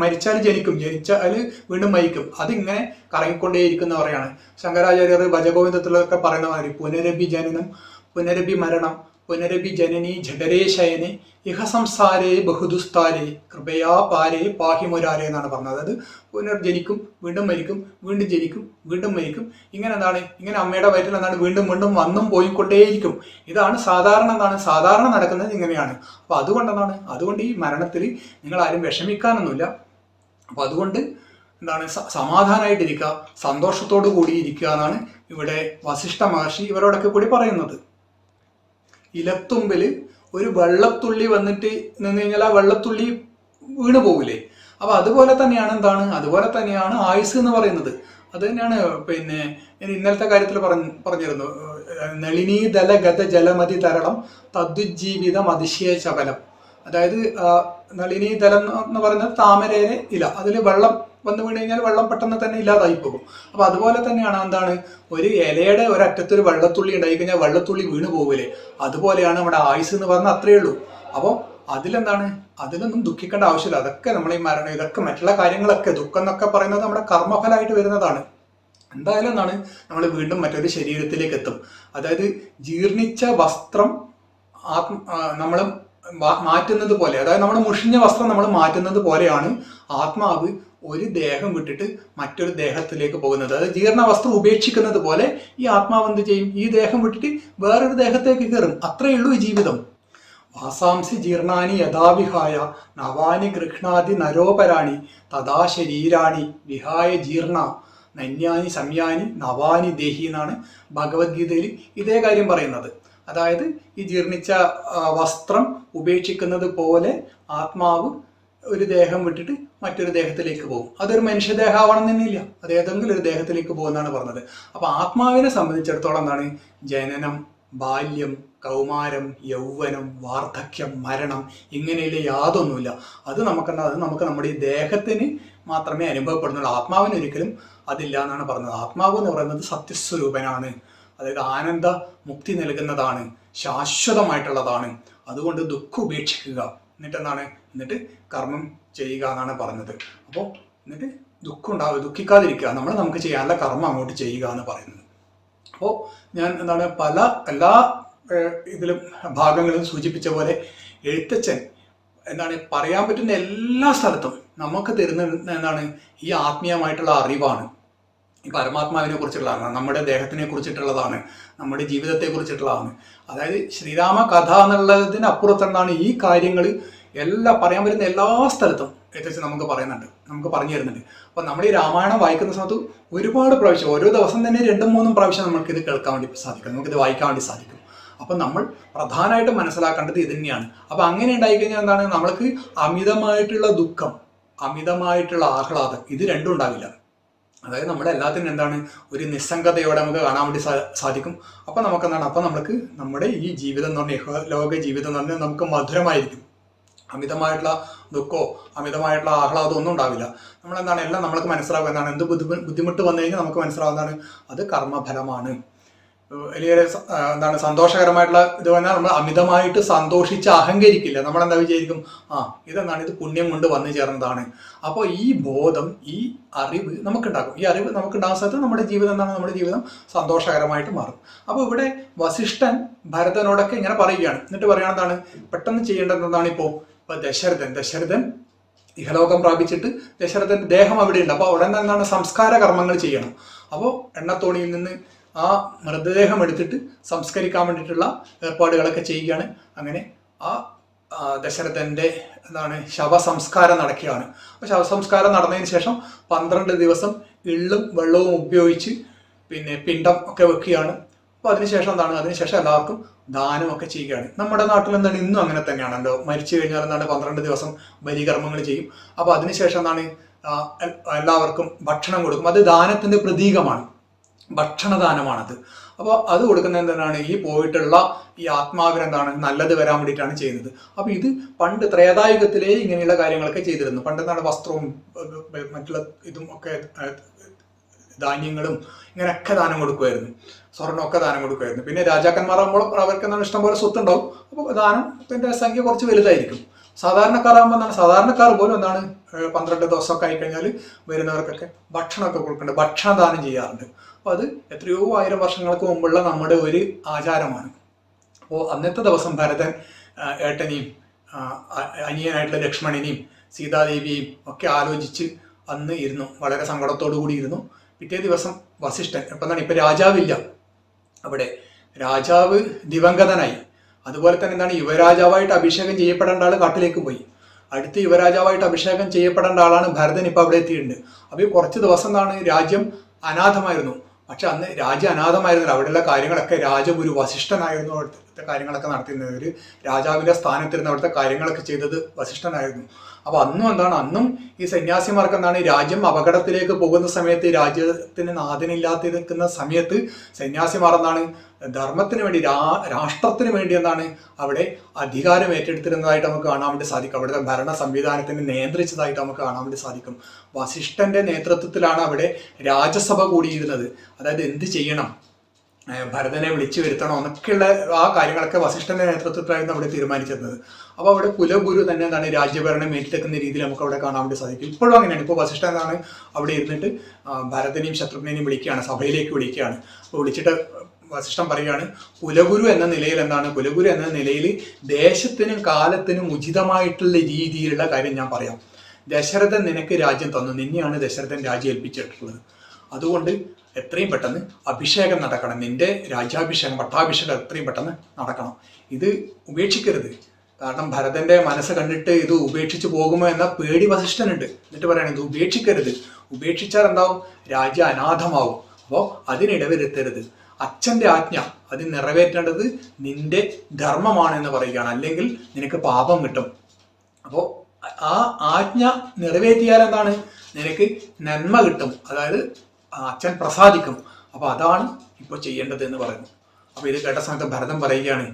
മരിച്ചാൽ ജനിക്കും, ജനിച്ചാൽ വീണ്ടും മരിക്കും. അതിങ്ങനെ കറങ്ങിക്കൊണ്ടേയിരിക്കുന്ന പറയാണ്. ശങ്കരാചാര്യർ ഭജഗോവിന്ദത്തിലൊക്കെ പറയുന്ന മാതിരി പുനരഭി ജനനം, പുനരഭി മരണം, പുനരഭി ജനനി ജഠരേ ശയനെ ഇഹ സംസാരേ ബഹുദുസ്താരേ കൃപയാ പാരേ പാഹിമുരാരേ എന്നാണ് പറഞ്ഞത്. അതായത് പുനർജനിക്കും, വീണ്ടും മരിക്കും, വീണ്ടും ജനിക്കും, വീണ്ടും മരിക്കും. ഇങ്ങനെ എന്താണ്, ഇങ്ങനെ അമ്മയുടെ വയറ്റിൽ എന്താണ് വീണ്ടും വീണ്ടും വന്നും പോയിക്കൊണ്ടേയിരിക്കും. ഇതാണ് സാധാരണ നടക്കുന്നത് ഇങ്ങനെയാണ്. അപ്പൊ അതുകൊണ്ട് ഈ മരണത്തിൽ നിങ്ങൾ ആരും വിഷമിക്കാനൊന്നുമില്ല. അപ്പൊ അതുകൊണ്ട് എന്താണ്, സമാധാനമായിട്ടിരിക്കുക, സന്തോഷത്തോടു കൂടി ഇരിക്കുക എന്നാണ് ഇവിടെ വസിഷ്ഠ മഹർഷി ഇവരോടൊക്കെ കൂടി പറയുന്നത്. ഇലത്തുമ്പിൽ ഒരു വെള്ളത്തുള്ളി വന്നിട്ട് നിന്ന് കഴിഞ്ഞാൽ ആ വെള്ളത്തുള്ളി വീണു പോകില്ലേ? അപ്പൊ അതുപോലെ തന്നെയാണ് ആയുസ് എന്ന് പറയുന്നത്. അത് തന്നെയാണ് പിന്നെ ഇന്നലത്തെ കാര്യത്തിൽ പറഞ്ഞിരുന്നു, നളിനീതല ഗത ജലമതി തരളം തദ്ജീവിതം അതിശയ ചപലം. അതായത് നളിനീതലം എന്ന് പറയുന്നത് താമരയിലെ ഇല, അതിൽ വെള്ളം വന്നു വീണ് കഴിഞ്ഞാൽ വെള്ളം പെട്ടെന്ന് തന്നെ ഇല്ലാതായി പോകും. അപ്പൊ അതുപോലെ തന്നെയാണ് എന്താണ്, ഒരു ഇലയുടെ ഒരറ്റത്തൊരു വെള്ളത്തുള്ളി ഉണ്ടായി കഴിഞ്ഞാൽ വെള്ളത്തുള്ളി വീണ് പോകില്ലേ? അതുപോലെയാണ് നമ്മുടെ ആയുസ് എന്ന് പറഞ്ഞാൽ അത്രയേ ഉള്ളൂ. അപ്പോൾ അതിലൊന്നും ദുഃഖിക്കേണ്ട ആവശ്യമില്ല. അതൊക്കെ നമ്മൾ ഈ മരണം, ഇതൊക്കെ മറ്റുള്ള കാര്യങ്ങളൊക്കെ ദുഃഖം എന്നൊക്കെ പറയുന്നത് നമ്മുടെ കർമ്മഫലമായിട്ട് വരുന്നതാണ്. എന്തായാലും നമ്മൾ വീണ്ടും മറ്റൊരു ശരീരത്തിലേക്ക് എത്തും. അതായത് ജീർണിച്ച വസ്ത്രം നമ്മൾ മാറ്റുന്നത് പോലെ, അതായത് നമ്മൾ മുഷിഞ്ഞ വസ്ത്രം നമ്മൾ മാറ്റുന്നത് പോലെയാണ് ആത്മാവ് ഒരു ദേഹം വിട്ടിട്ട് മറ്റൊരു ദേഹത്തിലേക്ക് പോകുന്നത്. അതായത് ജീർണ വസ്ത്രം ഉപേക്ഷിക്കുന്നത് പോലെ ഈ ആത്മാവ് എന്ത് ചെയ്യും, ഈ ദേഹം വിട്ടിട്ട് വേറൊരു ദേഹത്തേക്ക് കയറും. അത്രയേ ഉള്ളൂ ഈ ജീവിതം. വാസാംസി ജീർണാനി യഥാവിഹായ നവാനി ഗൃഹ്ണാതി നരോപരാണി തഥാ ശരീരാണി വിഹായ ജീർണ നന്യാനി സംയാനി നവാനി ദേഹി എന്നാണ് ഭഗവത്ഗീതയിൽ ഇതേ കാര്യം പറയുന്നത്. അതായത് ഈ ജീർണിച്ച വസ്ത്രം ഉപേക്ഷിക്കുന്നത് പോലെ ആത്മാവ് ഒരു ദേഹം വിട്ടിട്ട് മറ്റൊരു ദേഹത്തിലേക്ക് പോകും. അതൊരു മനുഷ്യദേഹം ആവണം തന്നെയില്ല, അത് ഏതെങ്കിലും ഒരു ദേഹത്തിലേക്ക് പോകുമെന്നാണ് പറഞ്ഞത്. അപ്പൊ ആത്മാവിനെ സംബന്ധിച്ചിടത്തോളം എന്താണ്, ജനനം, ബാല്യം, കൗമാരം, യൗവനം, വാർദ്ധക്യം, മരണം ഇങ്ങനെയുള്ള യാതൊന്നുമില്ല. അത് നമുക്ക് നമ്മുടെ ഈ ദേഹത്തിന് മാത്രമേ അനുഭവപ്പെടുന്നുള്ളൂ. ആത്മാവിന് ഒരിക്കലും അതില്ല എന്നാണ് പറഞ്ഞത്. ആത്മാവ് എന്ന് പറയുന്നത് സത്യസ്വരൂപനാണ്. അതായത് ആനന്ദ മുക്തി നൽകുന്നതാണ്, ശാശ്വതമായിട്ടുള്ളതാണ്. അതുകൊണ്ട് ദുഃഖം ഉപേക്ഷിക്കുക, എന്നിട്ട് കർമ്മം ചെയ്യുക എന്നാണ് പറഞ്ഞത്. അപ്പോൾ എന്നിട്ട് ദുഃഖിക്കാതിരിക്കുക, നമുക്ക് ചെയ്യാനുള്ള കർമ്മം അങ്ങോട്ട് ചെയ്യുക എന്ന് പറയുന്നത്. അപ്പോൾ ഞാൻ എല്ലാ ഇതിലും ഭാഗങ്ങളിലും സൂചിപ്പിച്ച പോലെ എഴുത്തച്ഛൻ പറയാൻ പറ്റുന്ന എല്ലാ സ്ഥലത്തും നമുക്ക് തരുന്ന ഈ ആത്മീയമായിട്ടുള്ള അറിവാണ്. ഈ പരമാത്മാവിനെ കുറിച്ചിട്ടുള്ളതാണ്, നമ്മുടെ ദേഹത്തിനെ കുറിച്ചിട്ടുള്ളതാണ്, നമ്മുടെ ജീവിതത്തെ കുറിച്ചിട്ടുള്ളതാണ്. അതായത് ശ്രീരാമ കഥ എന്നുള്ളതിനപ്പുറത്താണ് ഈ കാര്യങ്ങൾ എല്ലാം പറയാൻ പറ്റുന്ന എല്ലാ സ്ഥലത്തും എത്തിച്ച് നമുക്ക് പറഞ്ഞു തരുന്നുണ്ട്. അപ്പൊ നമ്മൾ ഈ രാമായണം വായിക്കുന്ന സമയത്ത് ഒരുപാട് പ്രാവശ്യം, ഓരോ ദിവസം തന്നെ 2-3 പ്രാവശ്യം നമുക്കിത് കേൾക്കാൻ വേണ്ടി സാധിക്കും, നമുക്കിത് വായിക്കാൻ വേണ്ടി സാധിക്കും. അപ്പൊ നമ്മൾ പ്രധാനമായിട്ടും മനസ്സിലാക്കേണ്ടത് ഇത് തന്നെയാണ്. അപ്പൊ അങ്ങനെ ഉണ്ടായിക്കഴിഞ്ഞാൽ നമ്മൾക്ക് അമിതമായിട്ടുള്ള ദുഃഖം, അമിതമായിട്ടുള്ള ആഹ്ലാദം, ഇത് രണ്ടും ഉണ്ടാവില്ല. അതായത് നമ്മുടെ എല്ലാത്തിനും ഒരു നിസ്സംഗതയോടെ നമുക്ക് കാണാൻ വേണ്ടി സാധിക്കും. അപ്പൊ നമുക്ക് നമ്മുടെ ഈ ജീവിതം എന്ന് പറഞ്ഞാൽ ലോക ജീവിതം എന്ന് പറഞ്ഞാൽ നമുക്ക് മധുരമായിരിക്കും. അമിതമായിട്ടുള്ള ദുഃഖമോ അമിതമായിട്ടുള്ള ആഹ്ലാദമോ ഒന്നും ഉണ്ടാവില്ല. എല്ലാം നമ്മൾക്ക് മനസ്സിലാവുക എന്ത് ബുദ്ധിമുട്ട് വന്നു കഴിഞ്ഞാൽ നമുക്ക് മനസ്സിലാവുന്നതാണ് അത് കർമ്മഫലമാണ്. വലിയ സന്തോഷകരമായിട്ടുള്ള ഇത് പറഞ്ഞാൽ നമ്മൾ അമിതമായിട്ട് സന്തോഷിച്ച് അഹങ്കരിക്കില്ല. നമ്മളെന്താ വിചാരിക്കും, ഇത് പുണ്യം കൊണ്ട് വന്നു ചേർന്നതാണ്. അപ്പോൾ ഈ ബോധം, ഈ അറിവ് നമുക്കുണ്ടാകും. ഈ അറിവ് നമുക്കുണ്ടാകുന്ന സ്ഥലത്ത് നമ്മുടെ ജീവിതം സന്തോഷകരമായിട്ട് മാറും. അപ്പോൾ ഇവിടെ വസിഷ്ഠൻ ഭരതനോടൊക്കെ ഇങ്ങനെ പറയുകയാണ്. എന്നിട്ട് പറയുകയാണ് പെട്ടെന്ന് ചെയ്യേണ്ടത് ഇപ്പൊ ദശരഥൻ ഇഹലോകം പ്രാപിച്ചിട്ട് ദശരഥന്റെ ദേഹം അവിടെ ഉണ്ട്. അപ്പോൾ ഉടൻ എന്താണ് സംസ്കാര കർമ്മങ്ങൾ ചെയ്യണം. അപ്പോൾ എണ്ണത്തോണിയിൽ നിന്ന് ആ മൃതദേഹം എടുത്തിട്ട് സംസ്കരിക്കാൻ വേണ്ടിയിട്ടുള്ള ഏർപ്പാടുകളൊക്കെ ചെയ്യുകയാണ്. അങ്ങനെ ആ ദശരഥന്റെ ശവസംസ്കാരം നടക്കുകയാണ്. അപ്പോൾ ശവസംസ്കാരം നടന്നതിന് ശേഷം 12 ദിവസം എള്ളും വെള്ളവും ഉപയോഗിച്ച് പിണ്ടം ഒക്കെ വെക്കുകയാണ്. അപ്പോൾ അതിനുശേഷം അതിനുശേഷം എല്ലാവർക്കും ദാനമൊക്കെ ചെയ്യുകയാണ്. നമ്മുടെ നാട്ടിൽ ഇന്നും അങ്ങനെ തന്നെയാണല്ലോ. മരിച്ചു കഴിഞ്ഞാൽ 12 ദിവസം ബലികർമ്മങ്ങൾ ചെയ്യും. അപ്പോൾ അതിനുശേഷം എല്ലാവർക്കും ഭക്ഷണം കൊടുക്കും. അത് ദാനത്തിന്റെ പ്രതീകമാണ്, ഭക്ഷണദാനമാണത്. അപ്പോൾ അത് കൊടുക്കുന്നത് എന്താണ്, ഈ പോയിട്ടുള്ള ഈ ആത്മാവിന് നല്ലത് വരാൻ വേണ്ടിയിട്ടാണ് ചെയ്യുന്നത്. അപ്പോൾ ഇത് പണ്ട് ത്രേതായുഗത്തിലേ ഇങ്ങനെയുള്ള കാര്യങ്ങളൊക്കെ ചെയ്തിരുന്നു. പണ്ട് വസ്ത്രവും മറ്റുള്ള ഇതും ഒക്കെ ധാന്യങ്ങളും ഇങ്ങനെയൊക്കെ ദാനം കൊടുക്കുമായിരുന്നു, സ്വർണ്ണമൊക്കെ ദാനം കൊടുക്കുമായിരുന്നു. പിന്നെ രാജാക്കന്മാരാകുമ്പോൾ അവർക്ക് ഇഷ്ടംപോലെ സ്വത്തുണ്ടാവും. അപ്പോൾ ദാനത്തിന്റെ സംഖ്യ കുറച്ച് വലുതായിരിക്കും. സാധാരണക്കാരാകുമ്പോൾ സാധാരണക്കാർ പോലും 12 ദിവസമൊക്കെ ആയിക്കഴിഞ്ഞാൽ വരുന്നവർക്കൊക്കെ ഭക്ഷണമൊക്കെ കൊടുക്കുന്നുണ്ട്, ഭക്ഷണദാനം ചെയ്യാറുണ്ട്. അപ്പോൾ അത് എത്രയോ 1000 വർഷങ്ങൾക്ക് മുമ്പുള്ള നമ്മുടെ ഒരു ആചാരമാണ്. അപ്പോൾ അന്നത്തെ ദിവസം ഭരതൻ ഏട്ടനെയും അനിയനായിട്ടുള്ള ലക്ഷ്മണനെയും സീതാദേവിയെയും ഒക്കെ ആലോചിച്ച് അന്ന് ഇരുന്നു, വളരെ സങ്കടത്തോടു കൂടി ഇരുന്നു. പിറ്റേ ദിവസം വസിഷ്ഠൻ ഇപ്പം രാജാവില്ല അവിടെ, രാജാവ് ദിവംഗതനായി. അതുപോലെ തന്നെ യുവരാജാവായിട്ട് അഭിഷേകം ചെയ്യപ്പെടേണ്ട ആൾ കാട്ടിലേക്ക് പോയി. അടുത്ത് യുവരാജാവായിട്ട് അഭിഷേകം ചെയ്യപ്പെടേണ്ട ആളാണ് ഭരതൻ. ഇപ്പം അവിടെ എത്തിയിട്ടുണ്ട്. അപ്പോൾ കുറച്ച് ദിവസം രാജ്യം അനാഥമായിരുന്നു. പക്ഷെ അന്ന് രാജ്യം അനാഥമായിരുന്നില്ല. അവിടെയുള്ള കാര്യങ്ങളൊക്കെ രാജഗുരു വസിഷ്ഠനായിരുന്നു അവിടുത്തെ കാര്യങ്ങളൊക്കെ നടത്തുന്നത്. ഒരു രാജാവിന്റെ സ്ഥാനത്തിരുന്ന് അവിടുത്തെ കാര്യങ്ങളൊക്കെ ചെയ്തത് വസിഷ്ഠനായിരുന്നു. അപ്പൊ അന്നും ഈ സന്യാസിമാർക്ക് രാജ്യം അപകടത്തിലേക്ക് പോകുന്ന സമയത്ത്, രാജ്യത്തിന് നാഥനില്ലാതിരിക്കുന്ന സമയത്ത് സന്യാസിമാർ ധർമ്മത്തിന് വേണ്ടി, രാഷ്ട്രത്തിന് വേണ്ടി അവിടെ അധികാരം ഏറ്റെടുത്തിരുന്നതായിട്ട് നമുക്ക് കാണാൻ വേണ്ടി സാധിക്കും. അവിടുത്തെ ഭരണ സംവിധാനത്തിനെ നിയന്ത്രിച്ചതായിട്ട് നമുക്ക് കാണാൻ വേണ്ടി സാധിക്കും. വസിഷ്ഠന്റെ നേതൃത്വത്തിലാണ് അവിടെ രാജസഭ കൂടിയിരുന്നത്. അതായത് എന്ത് ചെയ്യണം, ഭരതനെ വിളിച്ചു വരുത്തണോ എന്നൊക്കെയുള്ള ആ കാര്യങ്ങളൊക്കെ വസിഷ്ഠന്റെ നേതൃത്വത്തിലായിരുന്നു അവിടെ തീരുമാനിച്ചിരുന്നത്. അപ്പോൾ അവിടെ കുലഗുരു തന്നെ രാജ്യഭരണം ഏറ്റെടുക്കുന്ന രീതിയിൽ നമുക്ക് അവിടെ കാണാൻ വേണ്ടി സാധിക്കും. ഇപ്പോഴും അങ്ങനെയാണ്. ഇപ്പോൾ വസിഷ്ഠൻ അവിടെ ഇരുന്നിട്ട് ഭരതനെയും ശത്രുഘ്നെയും വിളിക്കുകയാണ്, സഭയിലേക്ക് വിളിക്കുകയാണ്. അപ്പോൾ വിളിച്ചിട്ട് വസിഷ്ഠൻ പറയുകയാണ്, കുലഗുരു എന്ന നിലയിൽ കുലഗുരു എന്ന നിലയിൽ ദേശത്തിനും കാലത്തിനും ഉചിതമായിട്ടുള്ള രീതിയിലുള്ള കാര്യം ഞാൻ പറയാം. ദശരഥൻ നിനക്ക് രാജ്യം തന്നു, നിന്നെയാണ് ദശരഥൻ രാജ്യം ഏൽപ്പിച്ചിട്ടുള്ളത്. അതുകൊണ്ട് എത്രയും പെട്ടെന്ന് അഭിഷേകം നടക്കണം, നിന്റെ രാജ്യാഭിഷേകം, പട്ടാഭിഷേകം എത്രയും പെട്ടെന്ന് നടക്കണം. ഇത് ഉപേക്ഷിക്കരുത്. കാരണം ഭരതന്റെ മനസ്സ് കണ്ടിട്ട് ഇത് ഉപേക്ഷിച്ച് പോകുമോ എന്ന പേടി വസിഷ്ഠനുണ്ട്. എന്നിട്ട് പറയണം, ഇത് ഉപേക്ഷിക്കരുത്. ഉപേക്ഷിച്ചാൽ എന്താവും, രാജ്യം അനാഥമാവും. അപ്പോൾ അതിനിടവരുത്തരുത്. അച്ഛന്റെ ആജ്ഞ അത് നിറവേറ്റേണ്ടത് നിന്റെ ധർമ്മമാണെന്ന് പറയുകയാണ്, അല്ലെങ്കിൽ നിനക്ക് പാപം കിട്ടും. അപ്പോൾ ആ ആജ്ഞ നിറവേറ്റിയാൽ നിനക്ക് നന്മ കിട്ടും, അതായത് അച്ഛൻ പ്രസാദിക്കും. അപ്പോൾ അതാണ് ഇപ്പോൾ ചെയ്യേണ്ടത് എന്ന് പറയുന്നു. അപ്പോൾ ഇത് കേട്ട സമയത്ത് ഭരതൻ പറയുകയാണ്,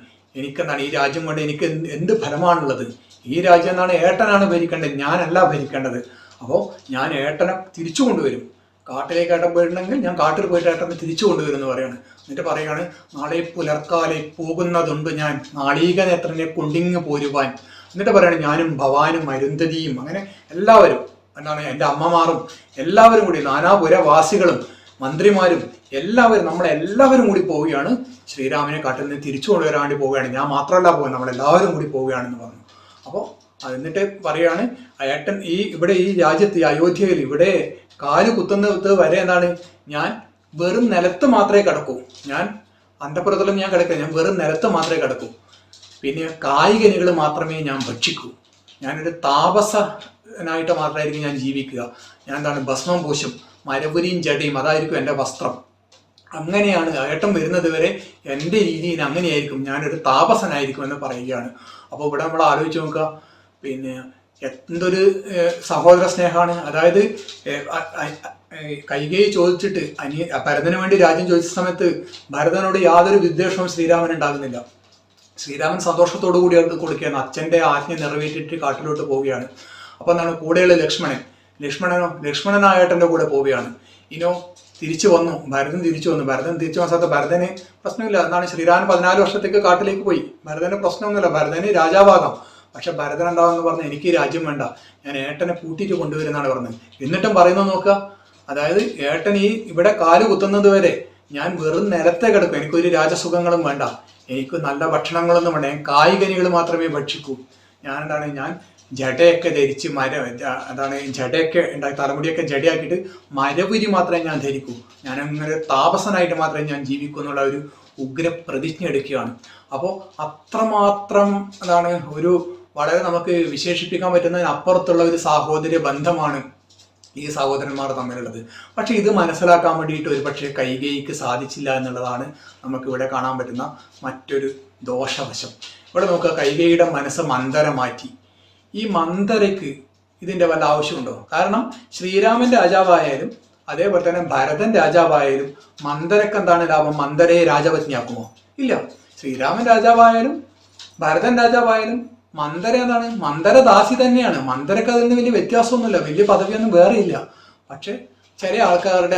ഈ രാജ്യം കൊണ്ട് എനിക്ക് എന്ത് ഫലമാണുള്ളത്? ഈ രാജ്യം ഏട്ടനാണ് ഭരിക്കേണ്ടത്, ഞാനല്ല ഭരിക്കേണ്ടത്. അപ്പോൾ ഞാൻ ഏട്ടനെ തിരിച്ചു കൊണ്ടുവരും. കാട്ടിലേക്ക് ഏട്ടൻ പോയിട്ടുണ്ടെങ്കിൽ ഞാൻ കാട്ടിൽ പോയിട്ട് ഏട്ടനെ തിരിച്ചു കൊണ്ടുവരും എന്ന് പറയാണ്. എന്നിട്ട് പറയുകയാണ്, നാളെ പുലർക്കാലെ പോകുന്നതുണ്ട് ഞാൻ നാളീക നേത്രനെ കൊണ്ടിങ്ങ് പോരുവാൻ. എന്നിട്ട് പറയാണ്, ഞാനും ഭവാനും അരുന്ധതിയും അങ്ങനെ എല്ലാവരും എൻ്റെ അമ്മമാരും എല്ലാവരും കൂടി, നാനാപുരവാസികളും മന്ത്രിമാരും എല്ലാവരും, നമ്മളെല്ലാവരും കൂടി പോവുകയാണ് ശ്രീരാമനെ കാട്ടിൽ നിന്ന് തിരിച്ചു കൊണ്ടുവരാൻ വേണ്ടി പോവുകയാണ്. ഞാൻ മാത്രമല്ല പോകുന്നത്, നമ്മളെല്ലാവരും കൂടി പോവുകയാണെന്ന് പറഞ്ഞു. അപ്പോൾ എന്നിട്ട് പറയാണ്, ഏട്ടൻ ഇവിടെ ഈ രാജ്യത്ത്, ഈ അയോധ്യയിൽ ഇവിടെ കാല് കുത്തുന്നത് വരെ ഞാൻ വെറും നിലത്ത് മാത്രമേ കിടക്കൂ. ഞാൻ അന്തഃപുരത്തിലും ഞാൻ കിടക്കില്ല, ഞാൻ വെറും നിലത്ത് മാത്രമേ കിടക്കൂ. പിന്നെ കായികനികൾ മാത്രമേ ഞാൻ ഭക്ഷിക്കൂ. ഞാനൊരു താപസനായിട്ട് മാത്രമായിരിക്കും ഞാൻ ജീവിക്കുക. ഞാൻ ഭസ്മം പൂശും, മരപുരിയും ജടയും അതായിരിക്കും എൻ്റെ വസ്ത്രം. അങ്ങനെയാണ് ഏട്ടൻ വരുന്നത് വരെ എൻ്റെ രീതിയിൽ അങ്ങനെയായിരിക്കും, ഞാനൊരു താപസനായിരിക്കും എന്ന് പറയുകയാണ്. അപ്പോൾ ഇവിടെ നമ്മൾ ആലോചിച്ച് നോക്കുക, പിന്നെ എന്തൊരു സഹോദര സ്നേഹമാണ്. അതായത് കൈകേയി ചോദിച്ചിട്ട് ഭരതന് വേണ്ടി രാജ്യം ചോദിച്ച സമയത്ത് ഭരതനോട് യാതൊരു വിദ്വേഷവും ശ്രീരാമൻ ഉണ്ടാകുന്നില്ല. ശ്രീരാമൻ സന്തോഷത്തോടു കൂടി അത് കൊടുക്കുകയാണ്. അച്ഛൻ്റെ ആജ്ഞ നിറവേറ്റിട്ട് കാട്ടിലോട്ട് പോവുകയാണ്. അപ്പോൾ കൂടെയുള്ള ലക്ഷ്മണനായേട്ടൻ്റെ കൂടെ പോവുകയാണ്. തിരിച്ചു വന്നു, ഭരതൻ തിരിച്ചു വന്നു വന്ന സ്ഥലത്ത് ഭരതന് പ്രശ്നമില്ല. ശ്രീരാമൻ 14 വർഷത്തേക്ക് കാട്ടിലേക്ക് പോയി. ഭരതന് പ്രശ്നമൊന്നുമില്ല, ഭരതന് രാജാവാകാം. പക്ഷെ ഭരതൻ എന്താവെന്ന് പറഞ്ഞാൽ, എനിക്ക് രാജ്യം വേണ്ട, ഞാൻ ഏട്ടനെ കൂട്ടിയിട്ട് കൊണ്ടുവരുന്നാണ് പറഞ്ഞത്. എന്നിട്ടും പറയുന്നത് നോക്കുക, അതായത് ഏട്ടൻ ഇവിടെ കാല് കുത്തുന്നത് വരെ ഞാൻ വെറും നിലത്തെ കിടക്കും, എനിക്കൊരു രാജസുഖങ്ങളും വേണ്ട, എനിക്ക് നല്ല ഭക്ഷണങ്ങളൊന്നും വേണ്ട, ഞാൻ കായികനികൾ മാത്രമേ ഭക്ഷിക്കൂ. ഞാൻ ജടയൊക്കെ ധരിച്ച് ജടയൊക്കെ ഉണ്ടാക്കി തലമുടിയൊക്കെ ജടയാക്കിയിട്ട് മരപുരി മാത്രമേ ഞാൻ ധരിക്കൂ, ഞാനങ്ങനെ താപസനായിട്ട് മാത്രമേ ഞാൻ ജീവിക്കൂ എന്നുള്ള ഒരു ഉഗ്ര പ്രതിജ്ഞ എടുക്കുകയാണ്. അപ്പോൾ അത്രമാത്രം ഒരു വളരെ നമുക്ക് വിശേഷിപ്പിക്കാൻ പറ്റുന്നതിനപ്പുറത്തുള്ള ഒരു സാഹോദര്യ ബന്ധമാണ് ഈ സഹോദരന്മാർ തമ്മിലുള്ളത്. പക്ഷെ ഇത് മനസ്സിലാക്കാൻ വേണ്ടിയിട്ട് ഒരുപക്ഷെ കൈകേയിക്ക് സാധിച്ചില്ല എന്നുള്ളതാണ് നമുക്കിവിടെ കാണാൻ പറ്റുന്ന മറ്റൊരു ദോഷവശം. ഇവിടെ നോക്കുക, കൈകേയിയുടെ മനസ്സ് മന്ദര മാറ്റി. ഈ മന്ദരയ്ക്ക് ഇതിൻ്റെ വല്ല ആവശ്യമുണ്ടോ? കാരണം ശ്രീരാമൻ രാജാവായാലും അതേപോലെ തന്നെ ഭരതൻ രാജാവായാലും മന്ദരക്ക് എന്താണ് ലാഭം? മന്ദരയെ രാജപത്നിയാക്കുമോ? ഇല്ല. ശ്രീരാമൻ രാജാവായാലും ഭരതൻ രാജാവായാലും മന്ദര മന്ദരദാസി തന്നെയാണ്. മന്ദരക്ക് അതിൽ നിന്ന് വലിയ വ്യത്യാസമൊന്നുമില്ല, വലിയ പദവിയൊന്നും വേറെ ഇല്ല. പക്ഷെ ചില ആൾക്കാരുടെ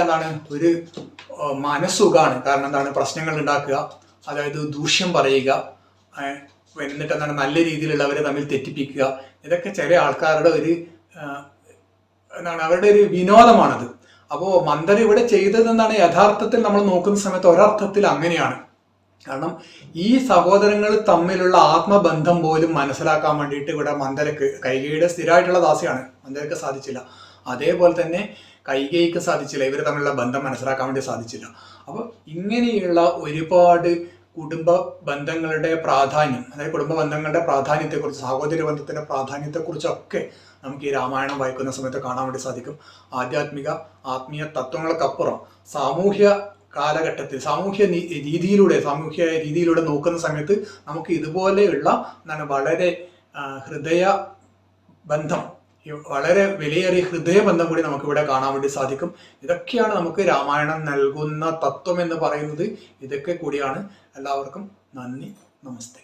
ഒരു മനസ്സുഖമാണ്. കാരണം പ്രശ്നങ്ങൾ ഉണ്ടാക്കുക, അതായത് ദൂഷ്യം പറയുക, എന്നിട്ട് നല്ല രീതിയിലുള്ളവരെ തമ്മിൽ തെറ്റിപ്പിക്കുക. ഇതൊക്കെ ചില ആൾക്കാരുടെ അവരുടെ ഒരു വിനോദമാണത്. അപ്പോൾ മന്ദര ഇവിടെ ചെയ്തത് യഥാർത്ഥത്തിൽ നമ്മൾ നോക്കുന്ന സമയത്ത് ഒരർത്ഥത്തിൽ അങ്ങനെയാണ്. കാരണം ഈ സഹോദരങ്ങൾ തമ്മിലുള്ള ആത്മബന്ധം പോലും മനസ്സിലാക്കാൻ വേണ്ടിയിട്ട് ഇവിടെ മന്ദരക്ക്, കൈകേയിയുടെ സ്ഥിരമായിട്ടുള്ള ദാസിയാണ്, മന്ദരക്ക് സാധിച്ചില്ല. അതേപോലെ തന്നെ കൈകേയിക്ക് സാധിച്ചില്ല, ഇവർ തമ്മിലുള്ള ബന്ധം മനസ്സിലാക്കാൻ വേണ്ടി സാധിച്ചില്ല. അപ്പോൾ ഇങ്ങനെയുള്ള ഒരുപാട് കുടുംബ ബന്ധങ്ങളുടെ പ്രാധാന്യം, അതായത് കുടുംബ ബന്ധങ്ങളുടെ പ്രാധാന്യത്തെക്കുറിച്ച്, സാഹോദര്യ ബന്ധത്തിന്റെ പ്രാധാന്യത്തെക്കുറിച്ചൊക്കെ നമുക്ക് ഈ രാമായണം വായിക്കുന്ന സമയത്ത് കാണാൻ വേണ്ടി സാധിക്കും. ആത്മീയ തത്വങ്ങൾക്കപ്പുറം സാമൂഹ്യ കാലഘട്ടത്തിൽ സാമൂഹ്യ രീതിയിലൂടെ നോക്കുന്ന സമയത്ത് നമുക്ക് ഇതുപോലെയുള്ള വളരെ വളരെ വിലയേറിയ ഹൃദയബന്ധം കൂടി നമുക്കിവിടെ കാണാൻ വേണ്ടി സാധിക്കും. ഇതൊക്കെയാണ് നമുക്ക് രാമായണം നൽകുന്ന തത്വം എന്ന് പറയുന്നത്. ഇതൊക്കെ കൂടിയാണ്. എല്ലാവർക്കും നന്ദി, നമസ്തേ.